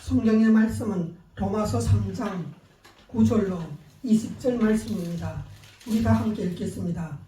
성경의 말씀은 로마서 3장 9절로 20절 말씀입니다. 우리가 함께 읽겠습니다.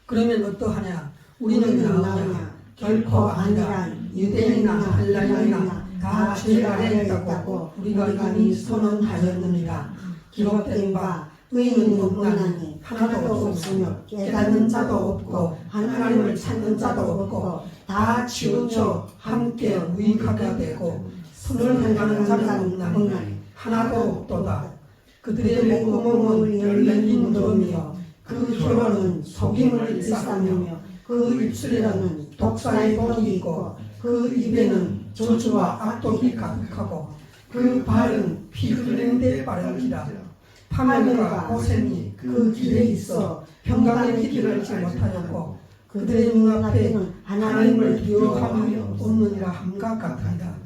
그러면 어떠하냐? 우리는 나으냐? 결코 아니라. 유대인이나 헬라인이나 다 죄 아래에 있다고 우리가 이미 선언하였느니라. 기록된 바 의인은 없나니 하나도 없으며 깨닫는 자도 없고 하나님을 찾는 자도 없고 다 치우쳐 함께 무익하게 되고 선을 행하는 자가 없나니 하나도 없도다. 그들의 목구멍은 열린 무덤이요 그 혀로는 속임을 일삼으며 그 입술에는 독사의 독이 있고 그 입에는 저주와 악독이 가득하고 그 발은 피 흘린 데 빠르기라. 파멸과 고생이 그 길에 있어 평강의 길을 알지 못하였고 그들의 눈앞에 하나님을 두려워하며 웃느니라 함과 같으리라.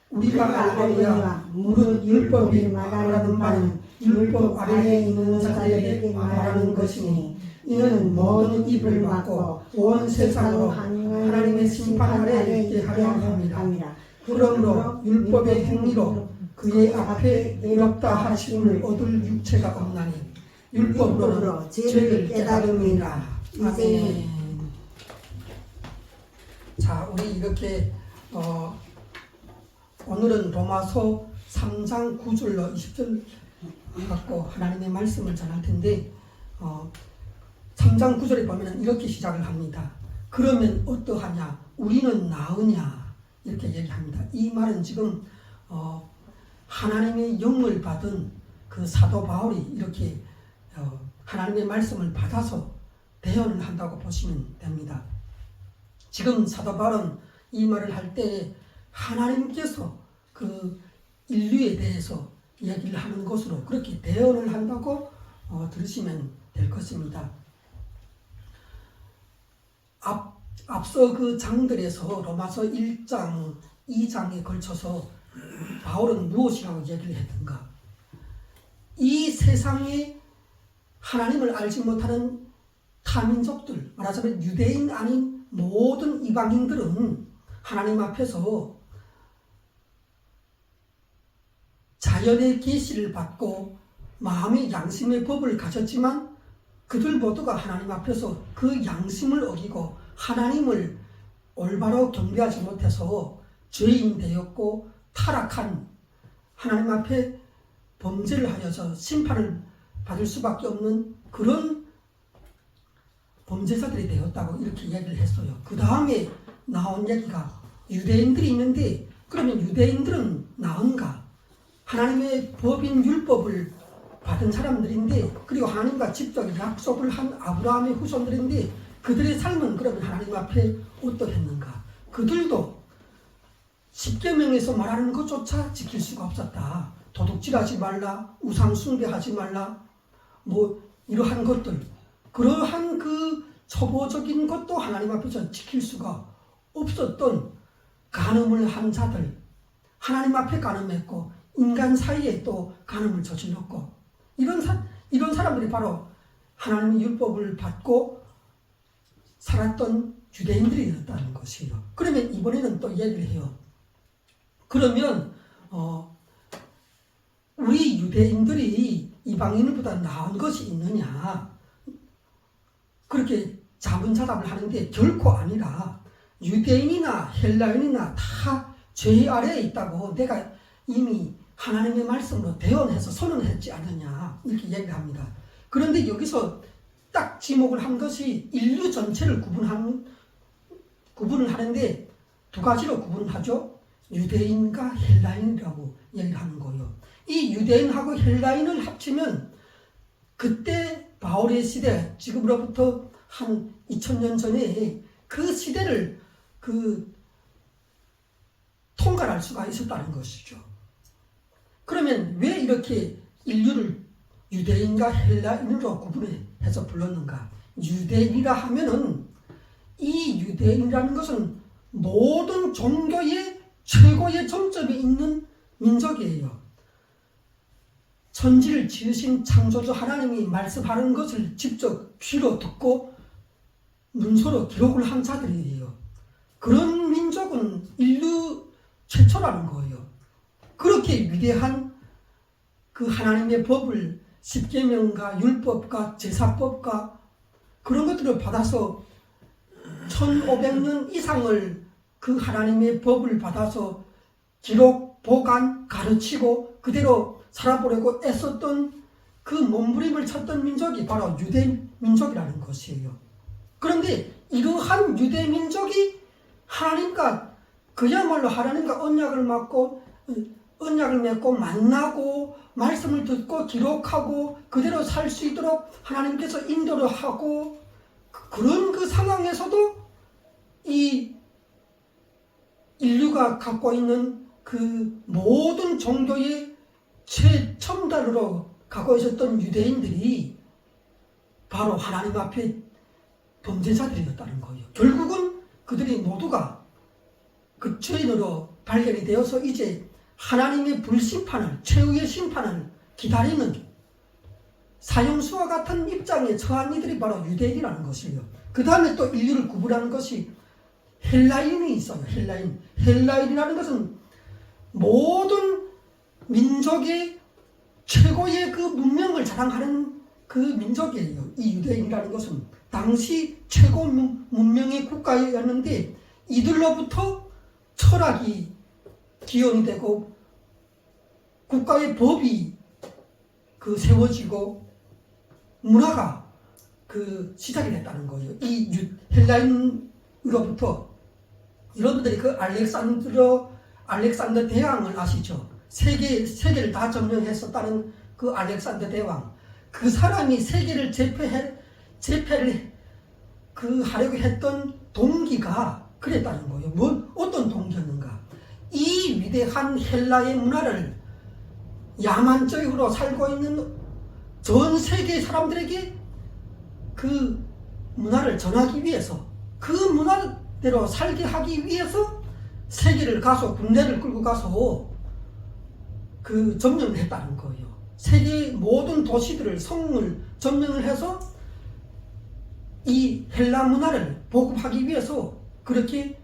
우리가 알거니와 무릇 율법이 말하는 바는 율법 아래에 있는 자들에게 말하는 것이니 이는 모든 입을 막고 온 세상으로 하나님의 심판 아래에 있게 하려 함이라. 그러므로 율법의 행위로 그의 앞에 의롭다 하심을 얻을 육체가 없나니 율법으로 죄를 깨달음이라. 아멘. 자, 우리 이렇게 오늘은 로마서 3장 9절로 20절 갖고 하나님의 말씀을 전할 텐데 3장 9절에 보면 이렇게 시작을 합니다. 그러면 어떠하냐? 우리는 나으냐? 이렇게 얘기합니다. 이 말은 지금 하나님의 영을 받은 그 사도 바울이 이렇게 하나님의 말씀을 받아서 대언을 한다고 보시면 됩니다. 지금 사도 바울은 이 말을 할 때 하나님께서 그 인류에 대해서 이야기를 하는 것으로 그렇게 대언을 한다고 들으시면 될 것입니다. 앞서 그 장들에서 로마서 1장, 2장에 걸쳐서 바울은 무엇이라고 얘기를 했던가? 이 세상에 하나님을 알지 못하는 타민족들, 말하자면 유대인 아닌 모든 이방인들은 하나님 앞에서 자연의 계시를 받고 마음의 양심의 법을 가졌지만 그들 모두가 하나님 앞에서 그 양심을 어기고 하나님을 올바로 경배하지 못해서 죄인 되었고 타락한 하나님 앞에 범죄를 하여서 심판을 받을 수밖에 없는 그런 범죄자들이 되었다고 이렇게 이야기를 했어요. 그 다음에 나온 얘기가 유대인들이 있는데 그러면 유대인들은 나은가? 하나님의 법인 율법을 받은 사람들인데 그리고 하나님과 직접 약속을 한 아브라함의 후손들인데 그들의 삶은 그러면 하나님 앞에 어떠했는가? 그들도 십계명에서 말하는 것조차 지킬 수가 없었다. 도둑질하지 말라, 우상 숭배하지 말라, 뭐 이러한 것들, 그러한 그 초보적인 것도 하나님 앞에서 지킬 수가 없었던 간음을 한 자들, 하나님 앞에 간음했고 인간 사이에 또 간음을 저질렀고 이런 사람들이 바로 하나님의 율법을 받고 살았던 유대인들이었다는 것이에요. 그러면 이번에는 또 얘기를 해요. 그러면 우리 유대인들이 이방인보다 나은 것이 있느냐? 그렇게 자문자답을 하는데 결코 아니라 유대인이나 헬라인이나 다 죄 아래에 있다고 내가 이미 하나님의 말씀으로 대언해서 선언했지 않느냐 이렇게 얘기를 합니다. 그런데 여기서 딱 지목을 한 것이 인류 전체를 구분을 하는데 두 가지로 구분하죠. 유대인과 헬라인이라고 얘기를 하는 거예요. 이 유대인하고 헬라인을 합치면 그때 바울의 시대, 지금으로부터 한 2000년 전에 그 시대를 통과할 수가 있었다는 것이죠. 그러면 왜 이렇게 인류를 유대인과 헬라인으로 구분해서 불렀는가? 유대인이라 하면은 이 유대인이라는 것은 모든 종교의 최고의 정점이 있는 민족이에요. 천지를 지으신 창조주 하나님이 말씀하는 것을 직접 귀로 듣고 문서로 기록을 한 자들이에요. 그런 민족은 인류 최초라는 거예요. 그렇게 위대한 그 하나님의 법을 십계명과 율법과 제사법과 그런 것들을 받아서 1500년 이상을 그 하나님의 법을 받아서 기록, 보관, 가르치고 그대로 살아보려고 애썼던 그 몸부림을 쳤던 민족이 바로 유대 민족이라는 것이에요. 그런데 이러한 유대 민족이 하나님과 그야말로 하나님과 언약을 맺고 만나고 말씀을 듣고 기록하고 그대로 살 수 있도록 하나님께서 인도를 하고 그런 그 상황에서도 이 인류가 갖고 있는 그 모든 종교의 최첨단으로 갖고 있었던 유대인들이 바로 하나님 앞에 범죄자들이었다는 거예요. 결국은 그들이 모두가 그 죄인으로 발견이 되어서 이제 하나님의 불심판을, 최후의 심판을 기다리는 사형수와 같은 입장에 처한 이들이 바로 유대인이라는 것이에요. 그 다음에 또 인류를 구분하는 것이 헬라인이 있어요. 헬라인이라는 것은 모든 민족의 최고의 그 문명을 자랑하는 그 민족이에요. 이 유대인이라는 것은 당시 최고 문명의 국가였는데 이들로부터 철학이 기원이 되고 국가의 법이 그 세워지고 문화가 그 시작이 됐다는 거예요. 이 헬라인으로부터 여러분들이 그 알렉산더 대왕을 아시죠? 세계를 다 점령했었다는 그 알렉산더 대왕. 그 사람이 세계를 제패를 그 하려고 했던 동기가 그랬다는 거예요. 어떤 동기였는가? 이 위대한 헬라의 문화를 야만적으로 살고 있는 전 세계 사람들에게 그 문화를 전하기 위해서 그 문화대로 살게 하기 위해서 세계를 가서 군대를 끌고 가서 그 점령을 했다는 거예요. 세계 모든 도시들을 성을 점령을 해서 이 헬라 문화를 보급하기 위해서 그렇게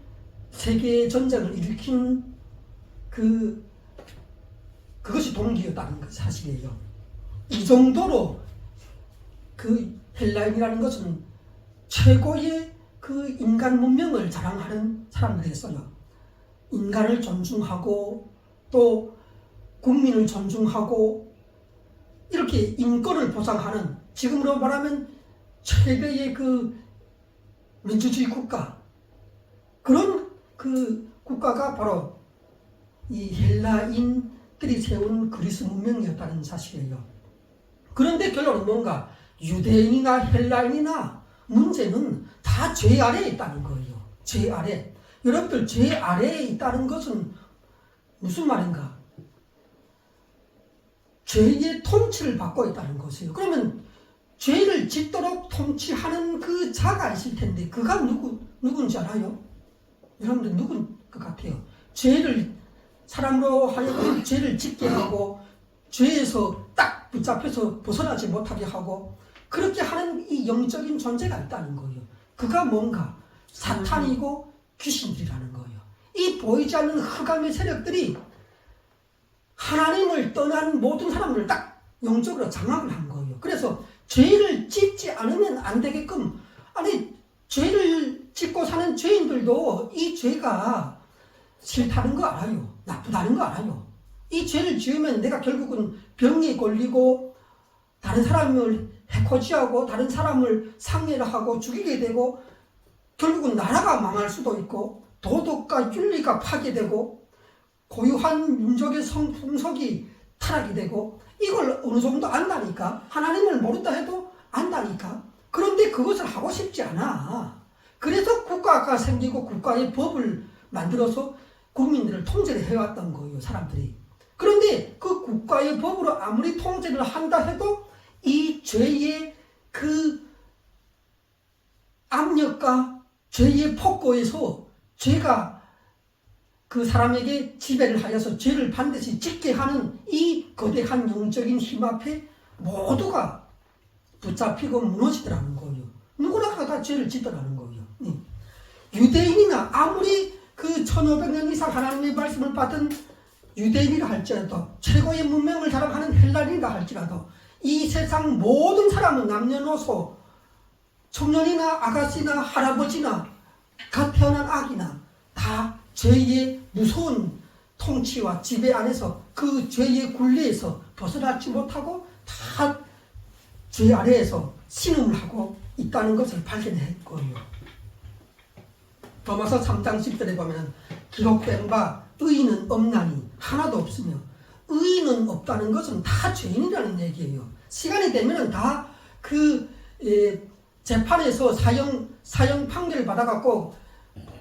세계 전쟁을 일으킨 그것이 동기였다는 것 사실이에요. 이 정도로 그 헬라인이라는 것은 최고의 그 인간 문명을 자랑하는 사람들이었어요. 인간을 존중하고 또 국민을 존중하고 이렇게 인권을 보장하는 지금으로 말하면 최대의 그 민주주의 국가 그런 그 국가가 바로 이 헬라인들이 세운 그리스 문명이었다는 사실이에요. 그런데 결론은 뭔가 유대인이나 헬라인이나 문제는 다 죄 아래에 있다는 거예요. 죄 아래. 여러분들 죄 아래에 있다는 것은 무슨 말인가? 죄의 통치를 받고 있다는 것이에요. 그러면 죄를 짓도록 통치하는 그 자가 있을 텐데 그가 누군지 알아요? 여러분들 누군 것 같아요? 사람으로 하여금 죄를 짓게 하고 죄에서 딱 붙잡혀서 벗어나지 못하게 하고 그렇게 하는 이 영적인 존재가 있다는 거예요. 그가 뭔가 사탄이고 귀신들이라는 거예요. 이 보이지 않는 흑암의 세력들이 하나님을 떠난 모든 사람들을 딱 영적으로 장악을 한 거예요. 그래서 죄를 짓지 않으면 안 되게끔 죄를 짓고 사는 죄인들도 이 죄가 싫다는 거 알아요. 나쁘다는 거 알아요. 이 죄를 지으면 내가 결국은 병에 걸리고 다른 사람을 해코지하고 다른 사람을 상해를 하고 죽이게 되고 결국은 나라가 망할 수도 있고 도덕과 윤리가 파괴되고 고유한 민족의 풍속이 타락이 되고 이걸 어느 정도 안다니까. 하나님을 모른다 해도 안다니까. 그런데 그것을 하고 싶지 않아. 그래서 국가가 생기고 국가의 법을 만들어서 국민들을 통제를 해왔던 거예요. 사람들이. 그런데 그 국가의 법으로 아무리 통제를 한다 해도 이 죄의 그 압력과 죄의 폭거에서 죄가 그 사람에게 지배를 하여서 죄를 반드시 짓게 하는 이 거대한 영적인 힘 앞에 모두가 붙잡히고 무너지더라는 거예요. 누구나 다 죄를 짓더라는 거예요. 유대인이나 아무리 그 1500년 이상 하나님의 말씀을 받은 유대인이라 할지라도 최고의 문명을 자랑하는 헬라인이라 할지라도 이 세상 모든 사람은 남녀노소 청년이나 아가씨나 할아버지나 갓 태어난 아기나 다 죄의 무서운 통치와 지배 안에서 그 죄의 굴레에서 벗어나지 못하고 다 죄 아래에서 신음을 하고 있다는 것을 발견할 거예요. 로마서 3장 10절에 보면 기록된 바 의인은 없나니 하나도 없으며 의인은 없다는 것은 다 죄인이라는 얘기예요. 시간이 되면 다 그 재판에서 사형 판결을 받아갖고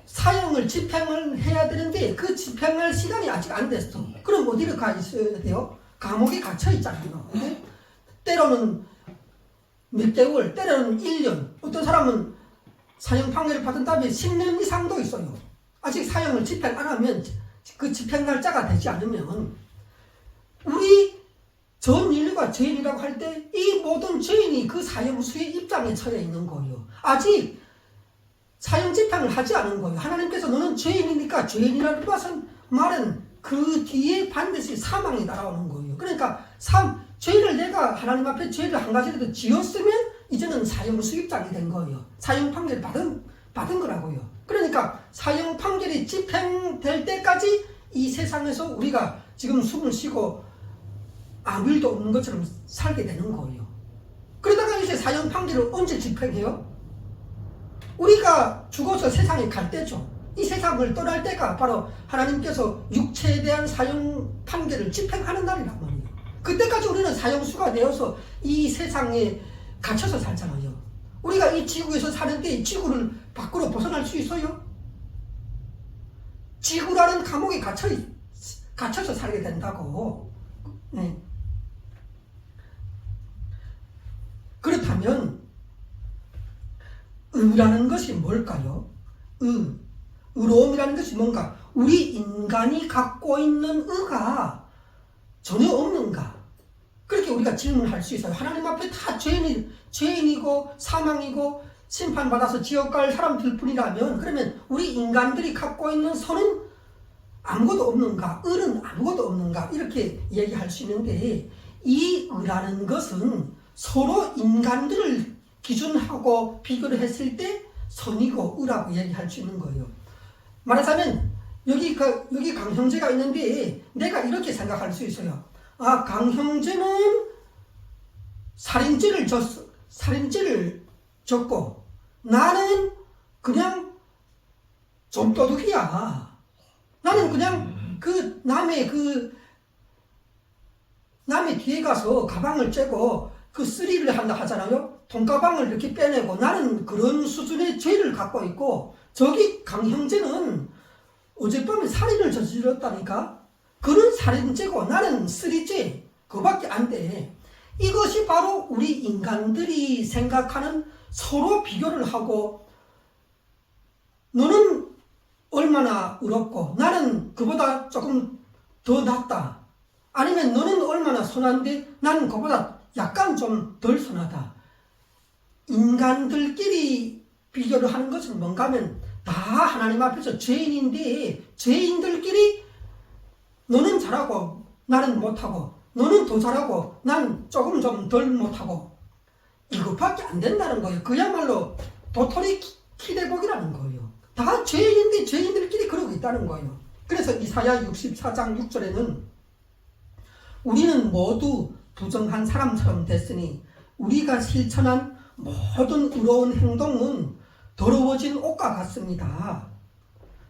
사형을 집행을 해야 되는데 그 집행할 시간이 아직 안 됐어. 그럼 어디를 가 있어야 돼요? 감옥에 갇혀 있잖아요. 때로는 몇 개월, 때로는 1년, 어떤 사람은 사형 판결을 받은 다음에 10년 이상도 있어요. 아직 사형을 집행 안 하면 그 집행 날짜가 되지 않으면 우리 전 인류가 죄인이라고 할 때 이 모든 죄인이 그 사형수의 입장에 처해 있는 거예요. 아직 사형 집행을 하지 않은 거예요. 하나님께서 너는 죄인이니까 죄인이라는 말은 그 뒤에 반드시 사망이 날아오는 거예요. 그러니까 죄를 내가 하나님 앞에 죄를 한 가지라도 지었으면 이제는 사형수 입장이 된 거예요. 사형 판결을 받은 거라고요. 그러니까 사형 판결이 집행될 때까지 이 세상에서 우리가 지금 숨을 쉬고 아무 일도 없는 것처럼 살게 되는 거예요. 그러다가 이제 사형 판결을 언제 집행해요? 우리가 죽어서 세상에 갈 때죠. 이 세상을 떠날 때가 바로 하나님께서 육체에 대한 사형 판결을 집행하는 날이란 말이에요. 그때까지 우리는 사형수가 되어서 이 세상에 갇혀서 살잖아요. 우리가 이 지구에서 사는데 이 지구를 밖으로 벗어날 수 있어요? 지구라는 감옥에 갇혀서 살게 된다고. 네. 그렇다면 의라는 것이 뭘까요? 의로움이라는 것이 뭔가? 우리 인간이 갖고 있는 의가 전혀 없는가? 그렇게 우리가 질문할 수 있어요. 하나님 앞에 다 죄인이고 사망이고 심판받아서 지옥 갈 사람들 뿐이라면, 그러면 우리 인간들이 갖고 있는 선은 아무것도 없는가? 의는 아무것도 없는가? 이렇게 얘기할 수 있는데, 이 의라는 것은 서로 인간들을 기준하고 비교를 했을 때 선이고 의라고 얘기할 수 있는 거예요. 말하자면 여기 강형제가 있는데 내가 이렇게 생각할 수 있어요. 아, 강형제는 살인죄를 졌고 나는 그냥 좀 도둑이야. 나는 그냥 남의 뒤에 가서 가방을 째고 그 쓰리를 한다 하잖아요. 돈가방을 이렇게 빼내고 나는 그런 수준의 죄를 갖고 있고, 저기 강형제는 어젯밤에 살인을 저질렀다니까. 그는 살인죄고 나는 쓰리죄. 그거밖에 안 돼. 이것이 바로 우리 인간들이 생각하는 서로 비교를 하고, 너는 얼마나 의롭고 나는 그보다 조금 더 낫다. 아니면 너는 얼마나 선한데 나는 그보다 약간 좀 덜 선하다. 인간들끼리 비교를 하는 것은 뭔가 하면 다 하나님 앞에서 죄인인데, 죄인들끼리 너는 잘하고 나는 못하고, 너는 더 잘하고 난 조금 좀 덜 못하고, 이것밖에 안 된다는 거예요. 그야말로 도토리 키대복이라는 거예요. 다 죄인인데 죄인들끼리 그러고 있다는 거예요. 그래서 이사야 64장 6절에는 우리는 모두 부정한 사람처럼 됐으니 우리가 실천한 모든 의로운 행동은 더러워진 옷과 같습니다.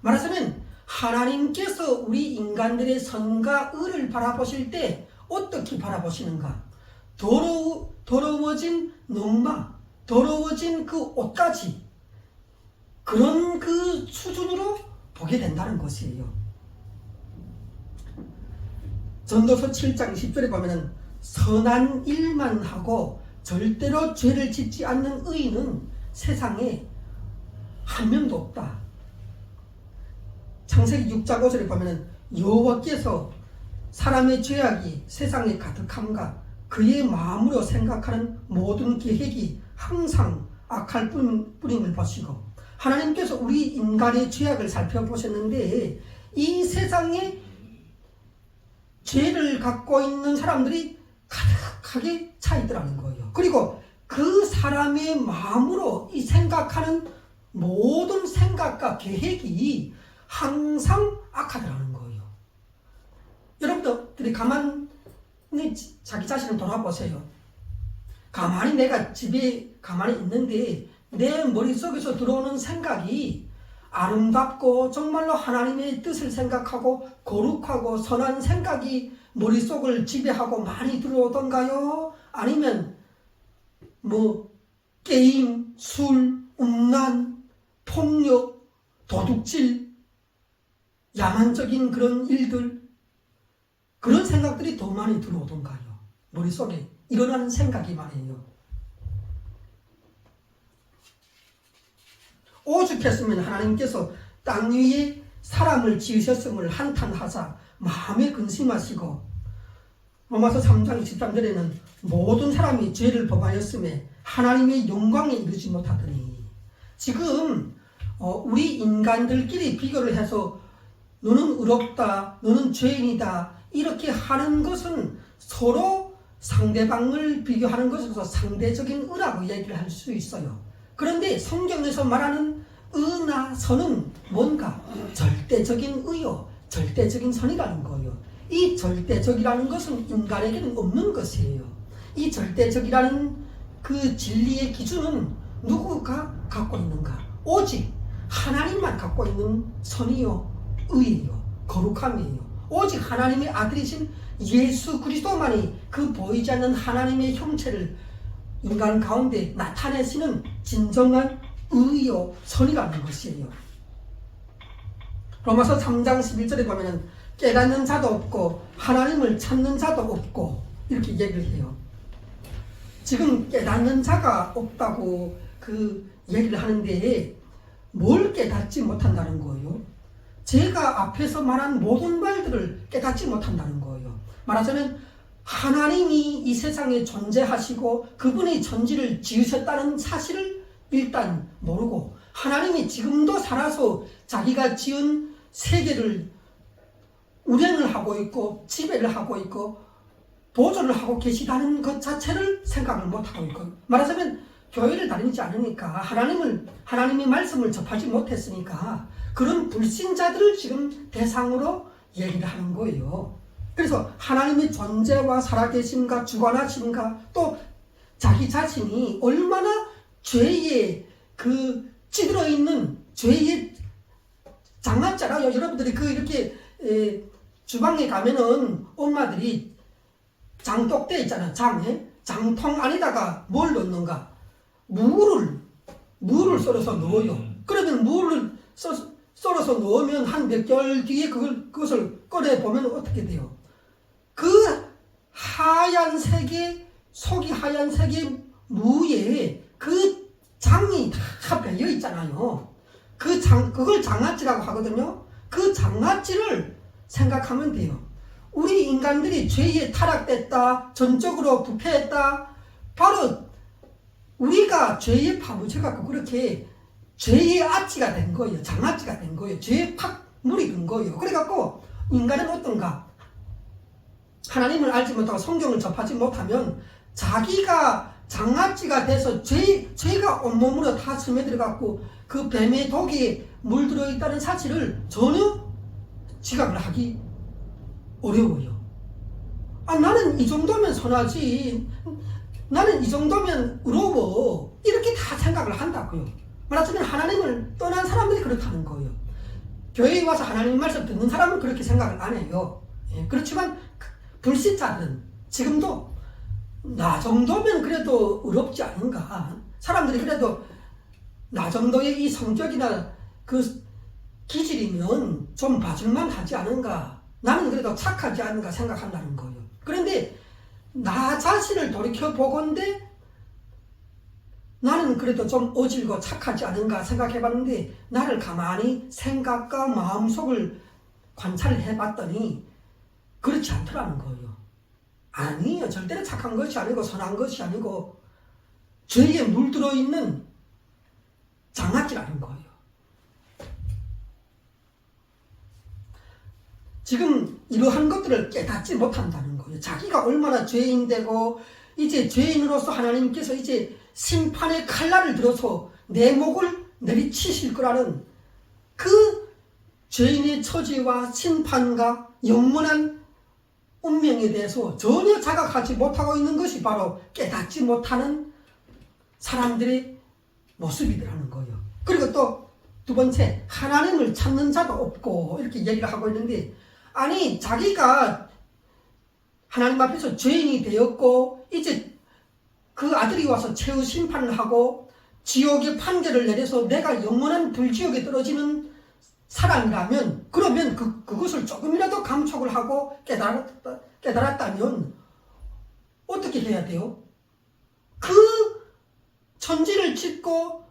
말하자면 하나님께서 우리 인간들의 선과 의를 바라보실 때 어떻게 바라보시는가? 더러워진 농마, 더러워진 그 옷까지 그런 그 수준으로 보게 된다는 것이에요. 전도서 7장 10절에 보면은 선한 일만 하고 절대로 죄를 짓지 않는 의인은 세상에 한 명도 없다. 창세기 6장 5절에 보면은 여호와께서 사람의 죄악이 세상에 가득함과 그의 마음으로 생각하는 모든 계획이 항상 악할 뿐임을 보시고, 하나님께서 우리 인간의 죄악을 살펴보셨는데 이 세상에 죄를 갖고 있는 사람들이 가득하게 차 있더라는 거예요. 그리고 그 사람의 마음으로 이 생각하는 모든 생각과 계획이 항상 악하더라는 거예요. 여러분들이 가만히 자기 자신을 돌아보세요. 가만히 내가 집에 가만히 있는데 내 머릿속에서 들어오는 생각이 아름답고 정말로 하나님의 뜻을 생각하고 거룩하고 선한 생각이 머릿속을 지배하고 많이 들어오던가요? 아니면 게임, 술, 음란, 폭력, 도둑질, 야만적인 그런 일들, 그런 생각들이 더 많이 들어오던가요? 머릿속에 일어나는 생각이 말이에요. 오죽했으면 하나님께서 땅 위에 사람을 지으셨음을 한탄하사 마음에 근심하시고 로마서 3장 23절에는 모든 사람이 죄를 범하였음에 하나님의 영광에 이르지 못하더니, 지금 우리 인간들끼리 비교를 해서 너는 의롭다, 너는 죄인이다 이렇게 하는 것은 서로 상대방을 비교하는 것에서 상대적인 의라고 얘기를 할 수 있어요. 그런데 성경에서 말하는 의나 선은 뭔가? 절대적인 의요, 절대적인 선이라는 거예요. 이 절대적이라는 것은 인간에게는 없는 것이에요. 이 절대적이라는 그 진리의 기준은 누구가 갖고 있는가? 오직 하나님만 갖고 있는 선이요, 의예요, 거룩함이에요. 오직 하나님의 아들이신 예수 그리스도만이 그 보이지 않는 하나님의 형체를 인간 가운데 나타내시는 진정한 의요, 선이라는 것이에요. 로마서 3장 11절에 보면 깨닫는 자도 없고 하나님을 찾는 자도 없고 이렇게 얘기를 해요. 지금 깨닫는 자가 없다고 그 얘기를 하는데 뭘 깨닫지 못한다는 거예요? 제가 앞에서 말한 모든 말들을 깨닫지 못한다는 거예요. 말하자면 하나님이 이 세상에 존재하시고 그분이 천지를 지으셨다는 사실을 일단 모르고, 하나님이 지금도 살아서 자기가 지은 세계를 운행을 하고 있고 지배를 하고 있고 보존을 하고 계시다는 것 자체를 생각을 못하고 있고, 말하자면 교회를 다니지 않으니까 하나님의 말씀을 접하지 못했으니까 그런 불신자들을 지금 대상으로 얘기를 하는 거예요. 그래서 하나님의 존재와 살아계심과 주관하심과 또 자기 자신이 얼마나 죄에 찌들어 있는 죄의 장갑자라요. 여러분들이 이렇게 주방에 가면은 엄마들이 장독대 있잖아. 장통 안에다가 뭘 넣는가? 물을 썰어서 넣어요. 그러면 물을 썰어서 넣으면 한 몇 개월 뒤에 그것을 꺼내 보면 어떻게 돼요? 그 하얀색의 속이 하얀색의 무에 그 장이 다 배어 있잖아요. 그걸 장아찌라고 하거든요. 그 장아찌를 생각하면 돼요. 우리 인간들이 죄에 타락됐다, 전적으로 부패했다, 바로 우리가 죄에 파묻혀갖고 그렇게 죄의 아찌가 된 거예요. 장아찌가 된 거예요. 죄의 팍물이 된 거예요. 그래갖고 인간은 어떤가? 하나님을 알지 못하고 성경을 접하지 못하면 자기가 장아찌가 돼서 죄가 온몸으로 다 스며들어갖고 그 뱀의 독에 물들어 있다는 사실을 전혀 지각을 하기 어려워요. 나는 이 정도면 선하지, 나는 이 정도면 의로워, 이렇게 다 생각을 한다고요. 말하자면 하나님을 떠난 사람들이 그렇다는 거예요. 교회에 와서 하나님 말씀 듣는 사람은 그렇게 생각을 안 해요. 그렇지만 불신자들은 지금도 나 정도면 그래도 의롭지 않은가, 사람들이 그래도 나 정도의 이 성격이나 그 기질이면 좀 봐줄만 하지 않은가, 나는 그래도 착하지 않은가 생각한다는 거예요. 그런데 나 자신을 돌이켜보건대 나는 그래도 좀 어질고 착하지 않은가 생각해봤는데, 나를 가만히 생각과 마음속을 관찰을 해봤더니 그렇지 않더라는 거예요. 아니에요. 절대로 착한 것이 아니고 선한 것이 아니고 죄에 물들어 있는 장아찌라는 거예요. 지금 이러한 것들을 깨닫지 못한다는 거예요. 자기가 얼마나 죄인되고 이제 죄인으로서 하나님께서 이제 심판의 칼날을 들어서 내 목을 내리치실 거라는 그 죄인의 처지와 심판과 영원한 운명에 대해서 전혀 자각하지 못하고 있는 것이 바로 깨닫지 못하는 사람들의 모습이더라는 거예요. 그리고 또 두 번째, 하나님을 찾는 자도 없고 이렇게 얘기를 하고 있는데, 아니 자기가 하나님 앞에서 죄인이 되었고 이제 그 아들이 와서 최후 심판을 하고 지옥의 판결을 내려서 내가 영원한 불지옥에 떨어지는 사람이라면, 그러면 그것을 조금이라도 감촉을 하고 깨달았다면 어떻게 해야 돼요? 그 천지를 짓고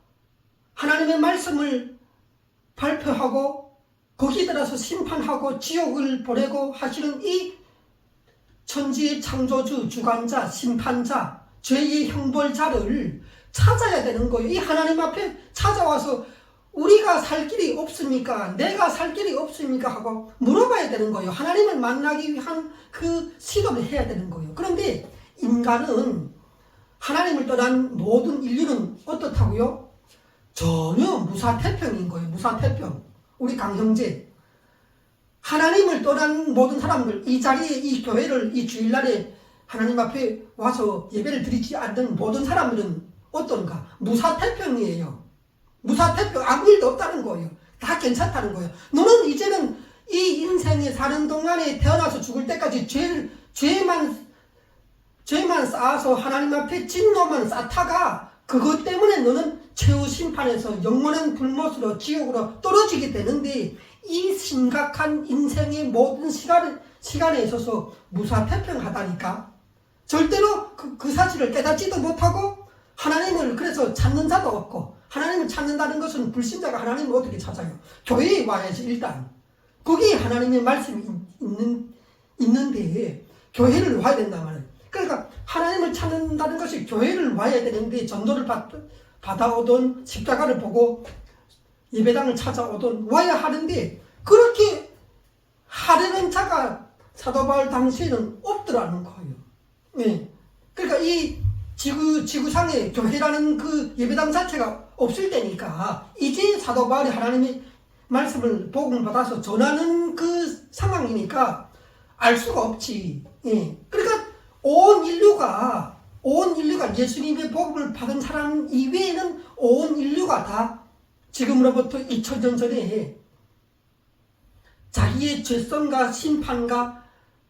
하나님의 말씀을 발표하고 거기에 따라서 심판하고 지옥을 보내고 하시는 이 천지의 창조주, 주관자, 심판자, 죄의 형벌자를 찾아야 되는 거예요. 이 하나님 앞에 찾아와서 우리가 살 길이 없습니까? 내가 살 길이 없습니까? 하고 물어봐야 되는 거예요. 하나님을 만나기 위한 그 시도를 해야 되는 거예요. 그런데 인간은, 하나님을 떠난 모든 인류는 어떻다고요? 전혀 무사태평인 거예요. 무사태평. 우리 강형제, 하나님을 떠난 모든 사람들, 이 자리에, 이 교회를, 이 주일날에 하나님 앞에 와서 예배를 드리지 않는 모든 사람들은 어떤가? 무사태평이에요. 무사태평, 아무 일도 없다는 거예요. 다 괜찮다는 거예요. 너는 이제는 이 인생에 사는 동안에 태어나서 죽을 때까지 죄만 쌓아서 하나님 앞에 진노만 쌓다가 그것 때문에 너는 최후 심판에서 영원한 불못으로 지옥으로 떨어지게 되는데, 이 심각한 인생의 모든 시간에 있어서 무사태평하다니까. 절대로 그 사실을 깨닫지도 못하고 하나님을 그래서 찾는 자도 없고, 하나님을 찾는다는 것은 불신자가 하나님을 어떻게 찾아요? 교회에 와야지. 일단 거기에 하나님의 말씀이 있는데 교회를 와야 된단 말이에요. 그러니까 하나님을 찾는다는 것이 교회를 와야 되는데, 전도를 받아오던 십자가를 보고 예배당을 찾아오던 와야 하는데, 그렇게 하려는 자가 사도 바울 당시에는 없더라는 거예요. 네. 그러니까 이 지구상에 교회라는 그 예배당 자체가 없을 때니까 이제 사도 바울이 하나님의 말씀을 복음을 받아서 전하는 그 상황이니까 알 수가 없지. 예. 그러니까 온 인류가 예수님의 복음을 받은 사람 이외에는 온 인류가 다 지금으로부터 2000년 전에 자기의 죄성과 심판과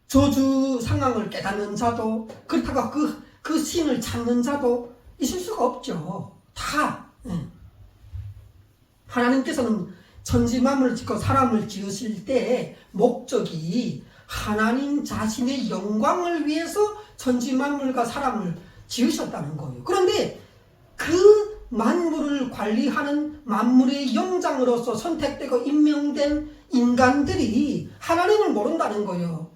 저주 상황을 깨닫는 자도, 그렇다고 그 신을 찾는 자도 있을 수가 없죠. 다. 하나님께서는 천지 만물을 짓고 사람을 지으실 때 목적이 하나님 자신의 영광을 위해서 천지 만물과 사람을 지으셨다는 거예요. 그런데 그 만물을 관리하는 만물의 영장으로서 선택되고 임명된 인간들이 하나님을 모른다는 거예요.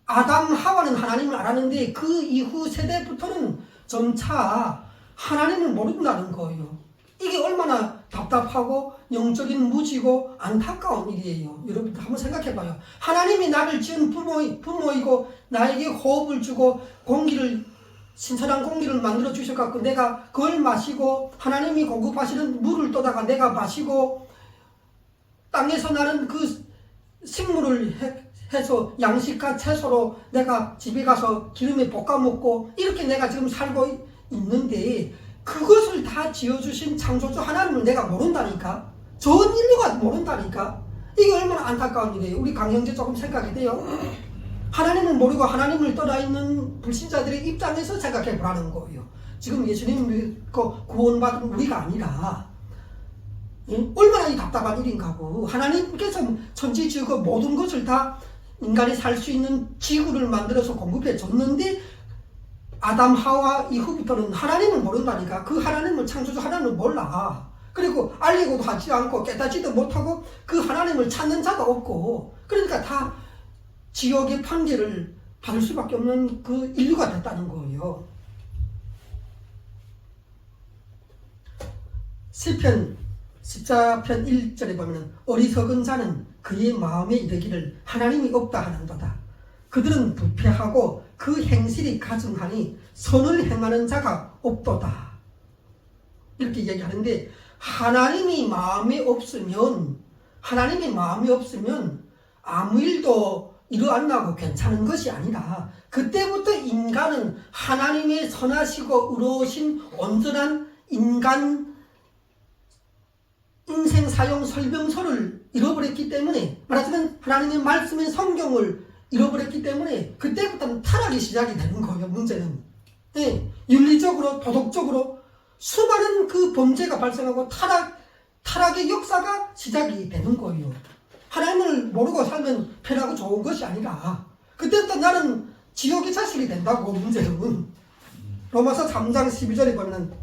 아담, 하와는 하나님을 알았는데 그 이후 세대부터는 점차 하나님을 모른다는 거예요. 이게 얼마나 답답하고 영적인 무지고 안타까운 일이에요. 여러분들 한번 생각해봐요. 하나님이 나를 지은 부모이고 나에게 호흡을 주고 신선한 공기를 만들어 주셔갖고 내가 그걸 마시고, 하나님이 공급하시는 물을 떠다가 내가 마시고, 땅에서 나는 그 식물을 해서 양식과 채소로 내가 집에 가서 기름에 볶아 먹고, 이렇게 내가 지금 살고 있는데 그것을 다 지어주신 창조주 하나님을 내가 모른다니까. 전 인류가 모른다니까. 이게 얼마나 안타까운 일이에요. 우리 강형제 조금 생각이 돼요. 하나님을 모르고 하나님을 떠나 있는 불신자들의 입장에서 생각해 보라는 거예요. 지금 예수님 믿고 구원받은 우리가 아니라 얼마나 이 답답한 일인가고. 하나님께서 천지 지으고 모든 것을 다 인간이 살 수 있는 지구를 만들어서 공급해 줬는데, 아담 하와 이후부터는 하나님을 모른다니까. 그 하나님을, 창조주 하나님을 몰라. 그리고 알리고도 하지 않고 깨닫지도 못하고 그 하나님을 찾는 자가 없고, 그러니까 다 지옥의 판결을 받을 수밖에 없는 그 인류가 됐다는 거예요. 시편 14편 1절에 보면 어리석은 자는 그의 마음에 이르기를 하나님이 없다 하는도다. 그들은 부패하고 그 행실이 가증하니 선을 행하는 자가 없도다. 이렇게 얘기하는데 하나님이 마음에 없으면 아무 일도 일어나고 괜찮은 것이 아니라 그때부터 인간은 하나님의 선하시고 의로우신 온전한 인간 인생 사용 설명서를 잃어버렸기 때문에, 말하자면 하나님의 말씀인 성경을 잃어버렸기 때문에 그때부터는 타락이 시작이 되는 거예요. 문제는 윤리적으로 도덕적으로 수많은 그 범죄가 발생하고 타락의 역사가 시작이 되는 거예요. 하나님을 모르고 살면 편하고 좋은 것이 아니라 그때부터 나는 지옥의 자식이 된다고. 문제는 로마서 3장 12절에 보면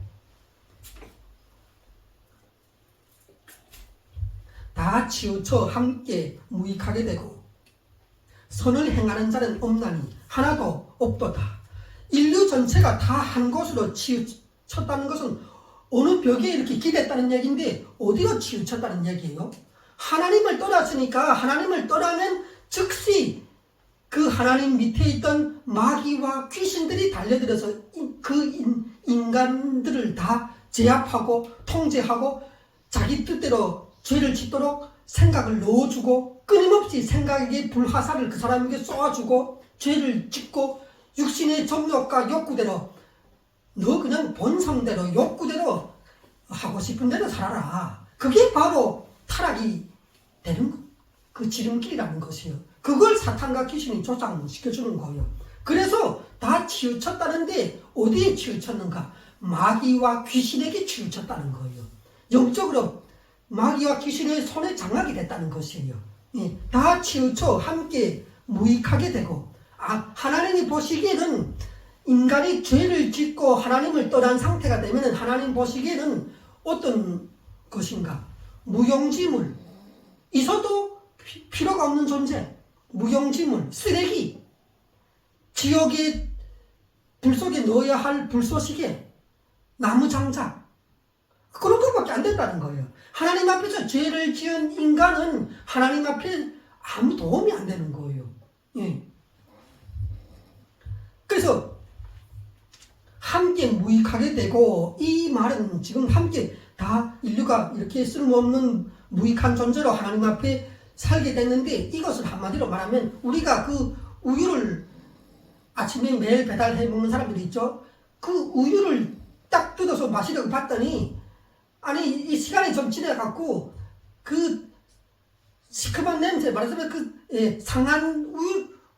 다 치우쳐 함께 무익하게 되고 선을 행하는 자는 없나니 하나도 없도다. 인류 전체가 다 한 곳으로 치우쳤다는 것은 어느 벽에 이렇게 기댔다는 얘기인데 어디로 치우쳤다는 얘기예요? 하나님을 떠났으니까 하나님을 떠나면 즉시 그 하나님 밑에 있던 마귀와 귀신들이 달려들어서 그 인간들을 다 제압하고 통제하고 자기 뜻대로 죄를 짓도록 생각을 넣어주고 끊임없이 생각의 불화살을 그 사람에게 쏘아주고 죄를 짓고 육신의 정욕과 욕구대로 너 그냥 본성대로 욕구대로 하고 싶은 대로 살아라. 그게 바로 타락이 되는 그 지름길이라는 것이에요. 그걸 사탄과 귀신이 조장시켜주는 거예요. 그래서 다 치우쳤다는데 어디에 치우쳤는가? 마귀와 귀신에게 치우쳤다는 거예요. 영적으로 마귀와 귀신의 손에 장악이 됐다는 것이에요. 다 치우쳐 함께 무익하게 되고, 하나님이 보시기에는 인간이 죄를 짓고 하나님을 떠난 상태가 되면 하나님 보시기에는 어떤 것인가? 무용지물, 있어도 필요가 없는 존재, 무용지물, 쓰레기, 지옥의 불 속에 넣어야 할 불쏘시개, 나무장작, 그런 것밖에 안 된다는 거예요. 하나님 앞에서 죄를 지은 인간은 하나님 앞에 아무 도움이 안 되는 거예요. 그래서 함께 무익하게 되고, 이 말은 지금 함께 다 인류가 이렇게 쓸모없는 무익한 존재로 하나님 앞에 살게 됐는데, 이것을 한마디로 말하면 우리가 그 우유를 아침에 매일 배달해 먹는 사람들이 있죠. 그 우유를 딱 뜯어서 마시려고 봤더니 이 시간이 좀 지나갖고 그 시큼한 냄새, 말하자면 상한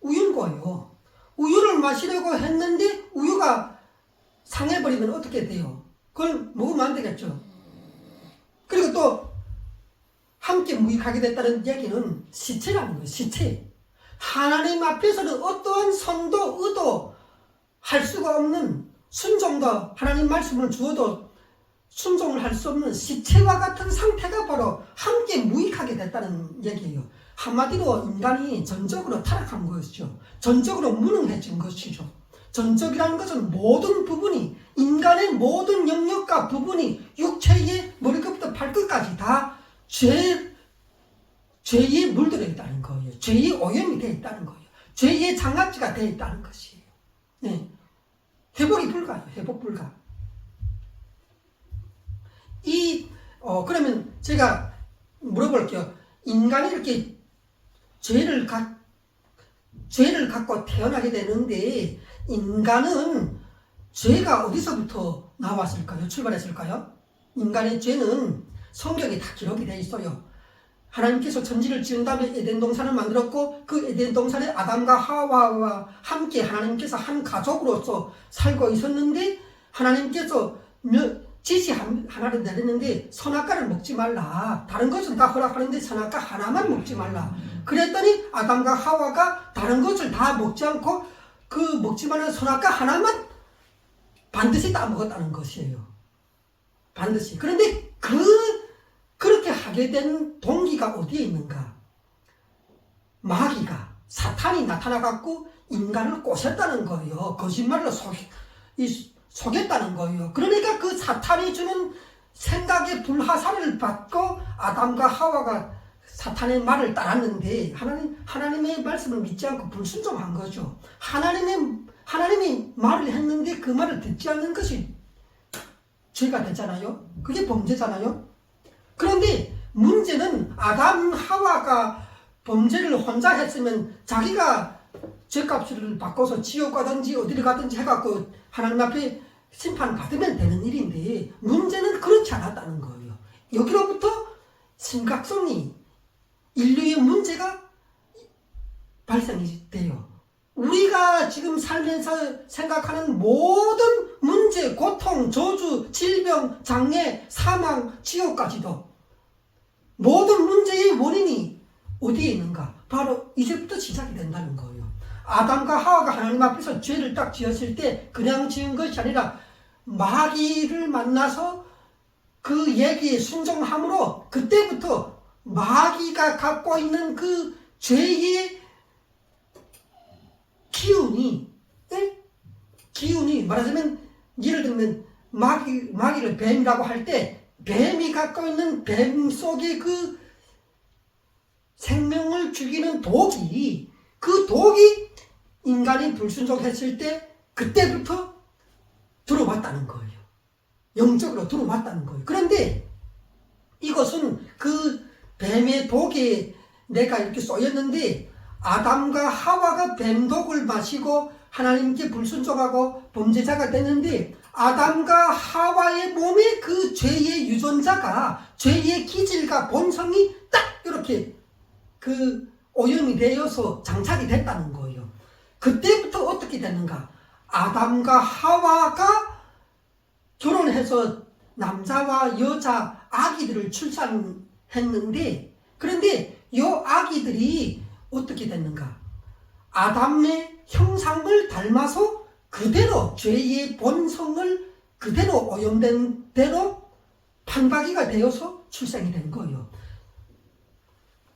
우유인 거예요. 우유를 마시려고 했는데 우유가 상해버리면 어떻게 돼요? 그걸 먹으면 안 되겠죠. 그리고 또 함께 무익하게 됐다는 얘기는 시체라는 거예요. 시체. 하나님 앞에서는 어떠한 선도 의도 할 수가 없는, 순종도 하나님 말씀을 주어도 순종을 할 수 없는 시체와 같은 상태가 바로 함께 무익하게 됐다는 얘기예요. 한마디로 인간이 전적으로 타락한 것이죠. 전적으로 무능해진 것이죠. 전적이라는 것은 모든 부분이, 인간의 모든 영역과 부분이 육체의 머리끝부터 발끝까지 다 죄에 물들어 있다는 거예요. 죄의 오염이 되어 있다는 거예요. 죄의 장악지가 되어 있다는 것이에요. 회복이 불가해요. 회복 불가. 그러면 제가 물어볼게요. 인간이 이렇게 죄를 갖고 태어나게 되는데, 인간은 죄가 어디서부터 나왔을까요? 출발했을까요? 인간의 죄는 성경에 다 기록이 되어 있어요. 하나님께서 천지를 지은 다음에 에덴 동산을 만들었고, 그 에덴 동산에 아담과 하와와 함께 하나님께서 한 가족으로서 살고 있었는데, 하나님께서 지시 하나를 내렸는데 선악과를 먹지 말라. 다른 것은 다 허락하는데 선악과 하나만 먹지 말라. 그랬더니 아담과 하와가 다른 것을 다 먹지 않고 그 먹지 말라는 선악과 하나만 반드시 따먹었다는 것이에요. 반드시. 그런데 그렇게 하게 된 동기가 어디에 있는가? 마귀가, 사탄이 나타나갖고 인간을 꼬셨다는 거예요. 거짓말로 속였다는 거예요. 그러니까 그 사탄이 주는 생각의 불화살을 받고 아담과 하와가 사탄의 말을 따랐는데 하나님의 말씀을 믿지 않고 불순종한 거죠. 하나님이 말을 했는데 그 말을 듣지 않는 것이 죄가 되잖아요. 그게 범죄잖아요. 그런데 문제는 아담 하와가 범죄를 혼자 했으면 자기가 죄값을 바꿔서 지옥 가든지 어디를 가든지 해갖고 하나님 앞에 심판 받으면 되는 일인데 문제는 그렇지 않았다는 거예요. 여기로부터 심각성이 인류의 문제가 발생이 돼요. 우리가 지금 살면서 생각하는 모든 문제, 고통, 저주, 질병, 장애, 사망, 지옥까지도 모든 문제의 원인이 어디에 있는가? 바로 이제부터 시작이 된다는 거예요. 아담과 하와가 하나님 앞에서 죄를 딱 지었을 때 그냥 지은 것이 아니라 마귀를 만나서 그 얘기에 순종함으로 그때부터 마귀가 갖고 있는 그 죄의 기운이 말하자면 예를 들면 마귀를 뱀이라고 할 때 뱀이 갖고 있는 뱀 속의 그 생명을 죽이는 독이 그 독이 인간이 불순종했을 때 그때부터 들어왔다는 거예요. 영적으로 들어왔다는 거예요. 그런데 이것은 그 뱀의 독에 내가 이렇게 쏘였는데 아담과 하와가 뱀독을 마시고 하나님께 불순종하고 범죄자가 됐는데 아담과 하와의 몸에 그 죄의 유전자가 죄의 기질과 본성이 딱 이렇게 그 오염이 되어서 장착이 됐다는 거예요. 그때부터 어떻게 됐는가? 아담과 하와가 결혼해서 남자와 여자 아기들을 출산했는데 그런데 이 아기들이 어떻게 됐는가? 아담의 형상을 닮아서 그대로 죄의 본성을 그대로 오염된 대로 판박이가 되어서 출생이 된 거예요.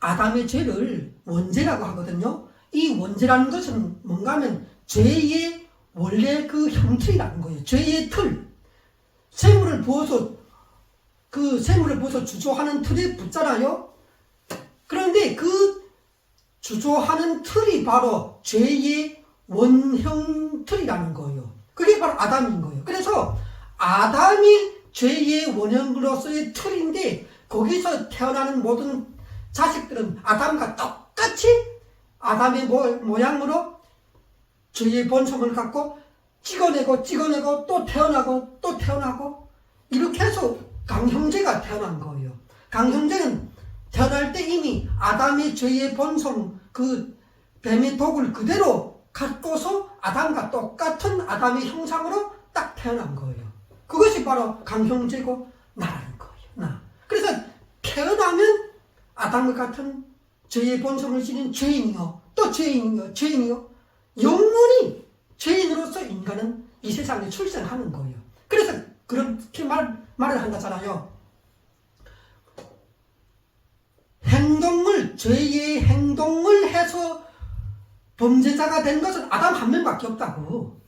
아담의 죄를 원죄라고 하거든요. 이 원죄라는 것은 뭔가 하면 죄의 원래 그 형틀이라는 거예요. 죄의 틀. 샘물을 부어서 주조하는 틀에 붙잖아요. 그런데 그 주조하는 틀이 바로 죄의 원형 틀이라는 거예요. 그게 바로 아담인 거예요. 그래서 아담이 죄의 원형으로서의 틀인데 거기서 태어나는 모든 자식들은 아담과 똑같이 아담의 모양으로 죄의 본성을 갖고 찍어내고 또 태어나고 이렇게 해서 강형제가 태어난 거예요. 강형제는 태어날 때 이미 아담의 죄의 본성 그 뱀의 독을 그대로 갖고서 아담과 똑같은 아담의 형상으로 딱 태어난 거예요. 그것이 바로 강형제고 나라는 거예요. 그래서 태어나면 아담과 같은 죄의 본성을 지닌 죄인이요. 또 죄인이요. 영원히 죄인으로서 인간은 이 세상에 출생하는 거예요. 그래서 그렇게 말을 한다잖아요. 죄의 행동을 해서 범죄자가 된 것은 아담 한 명밖에 없다고.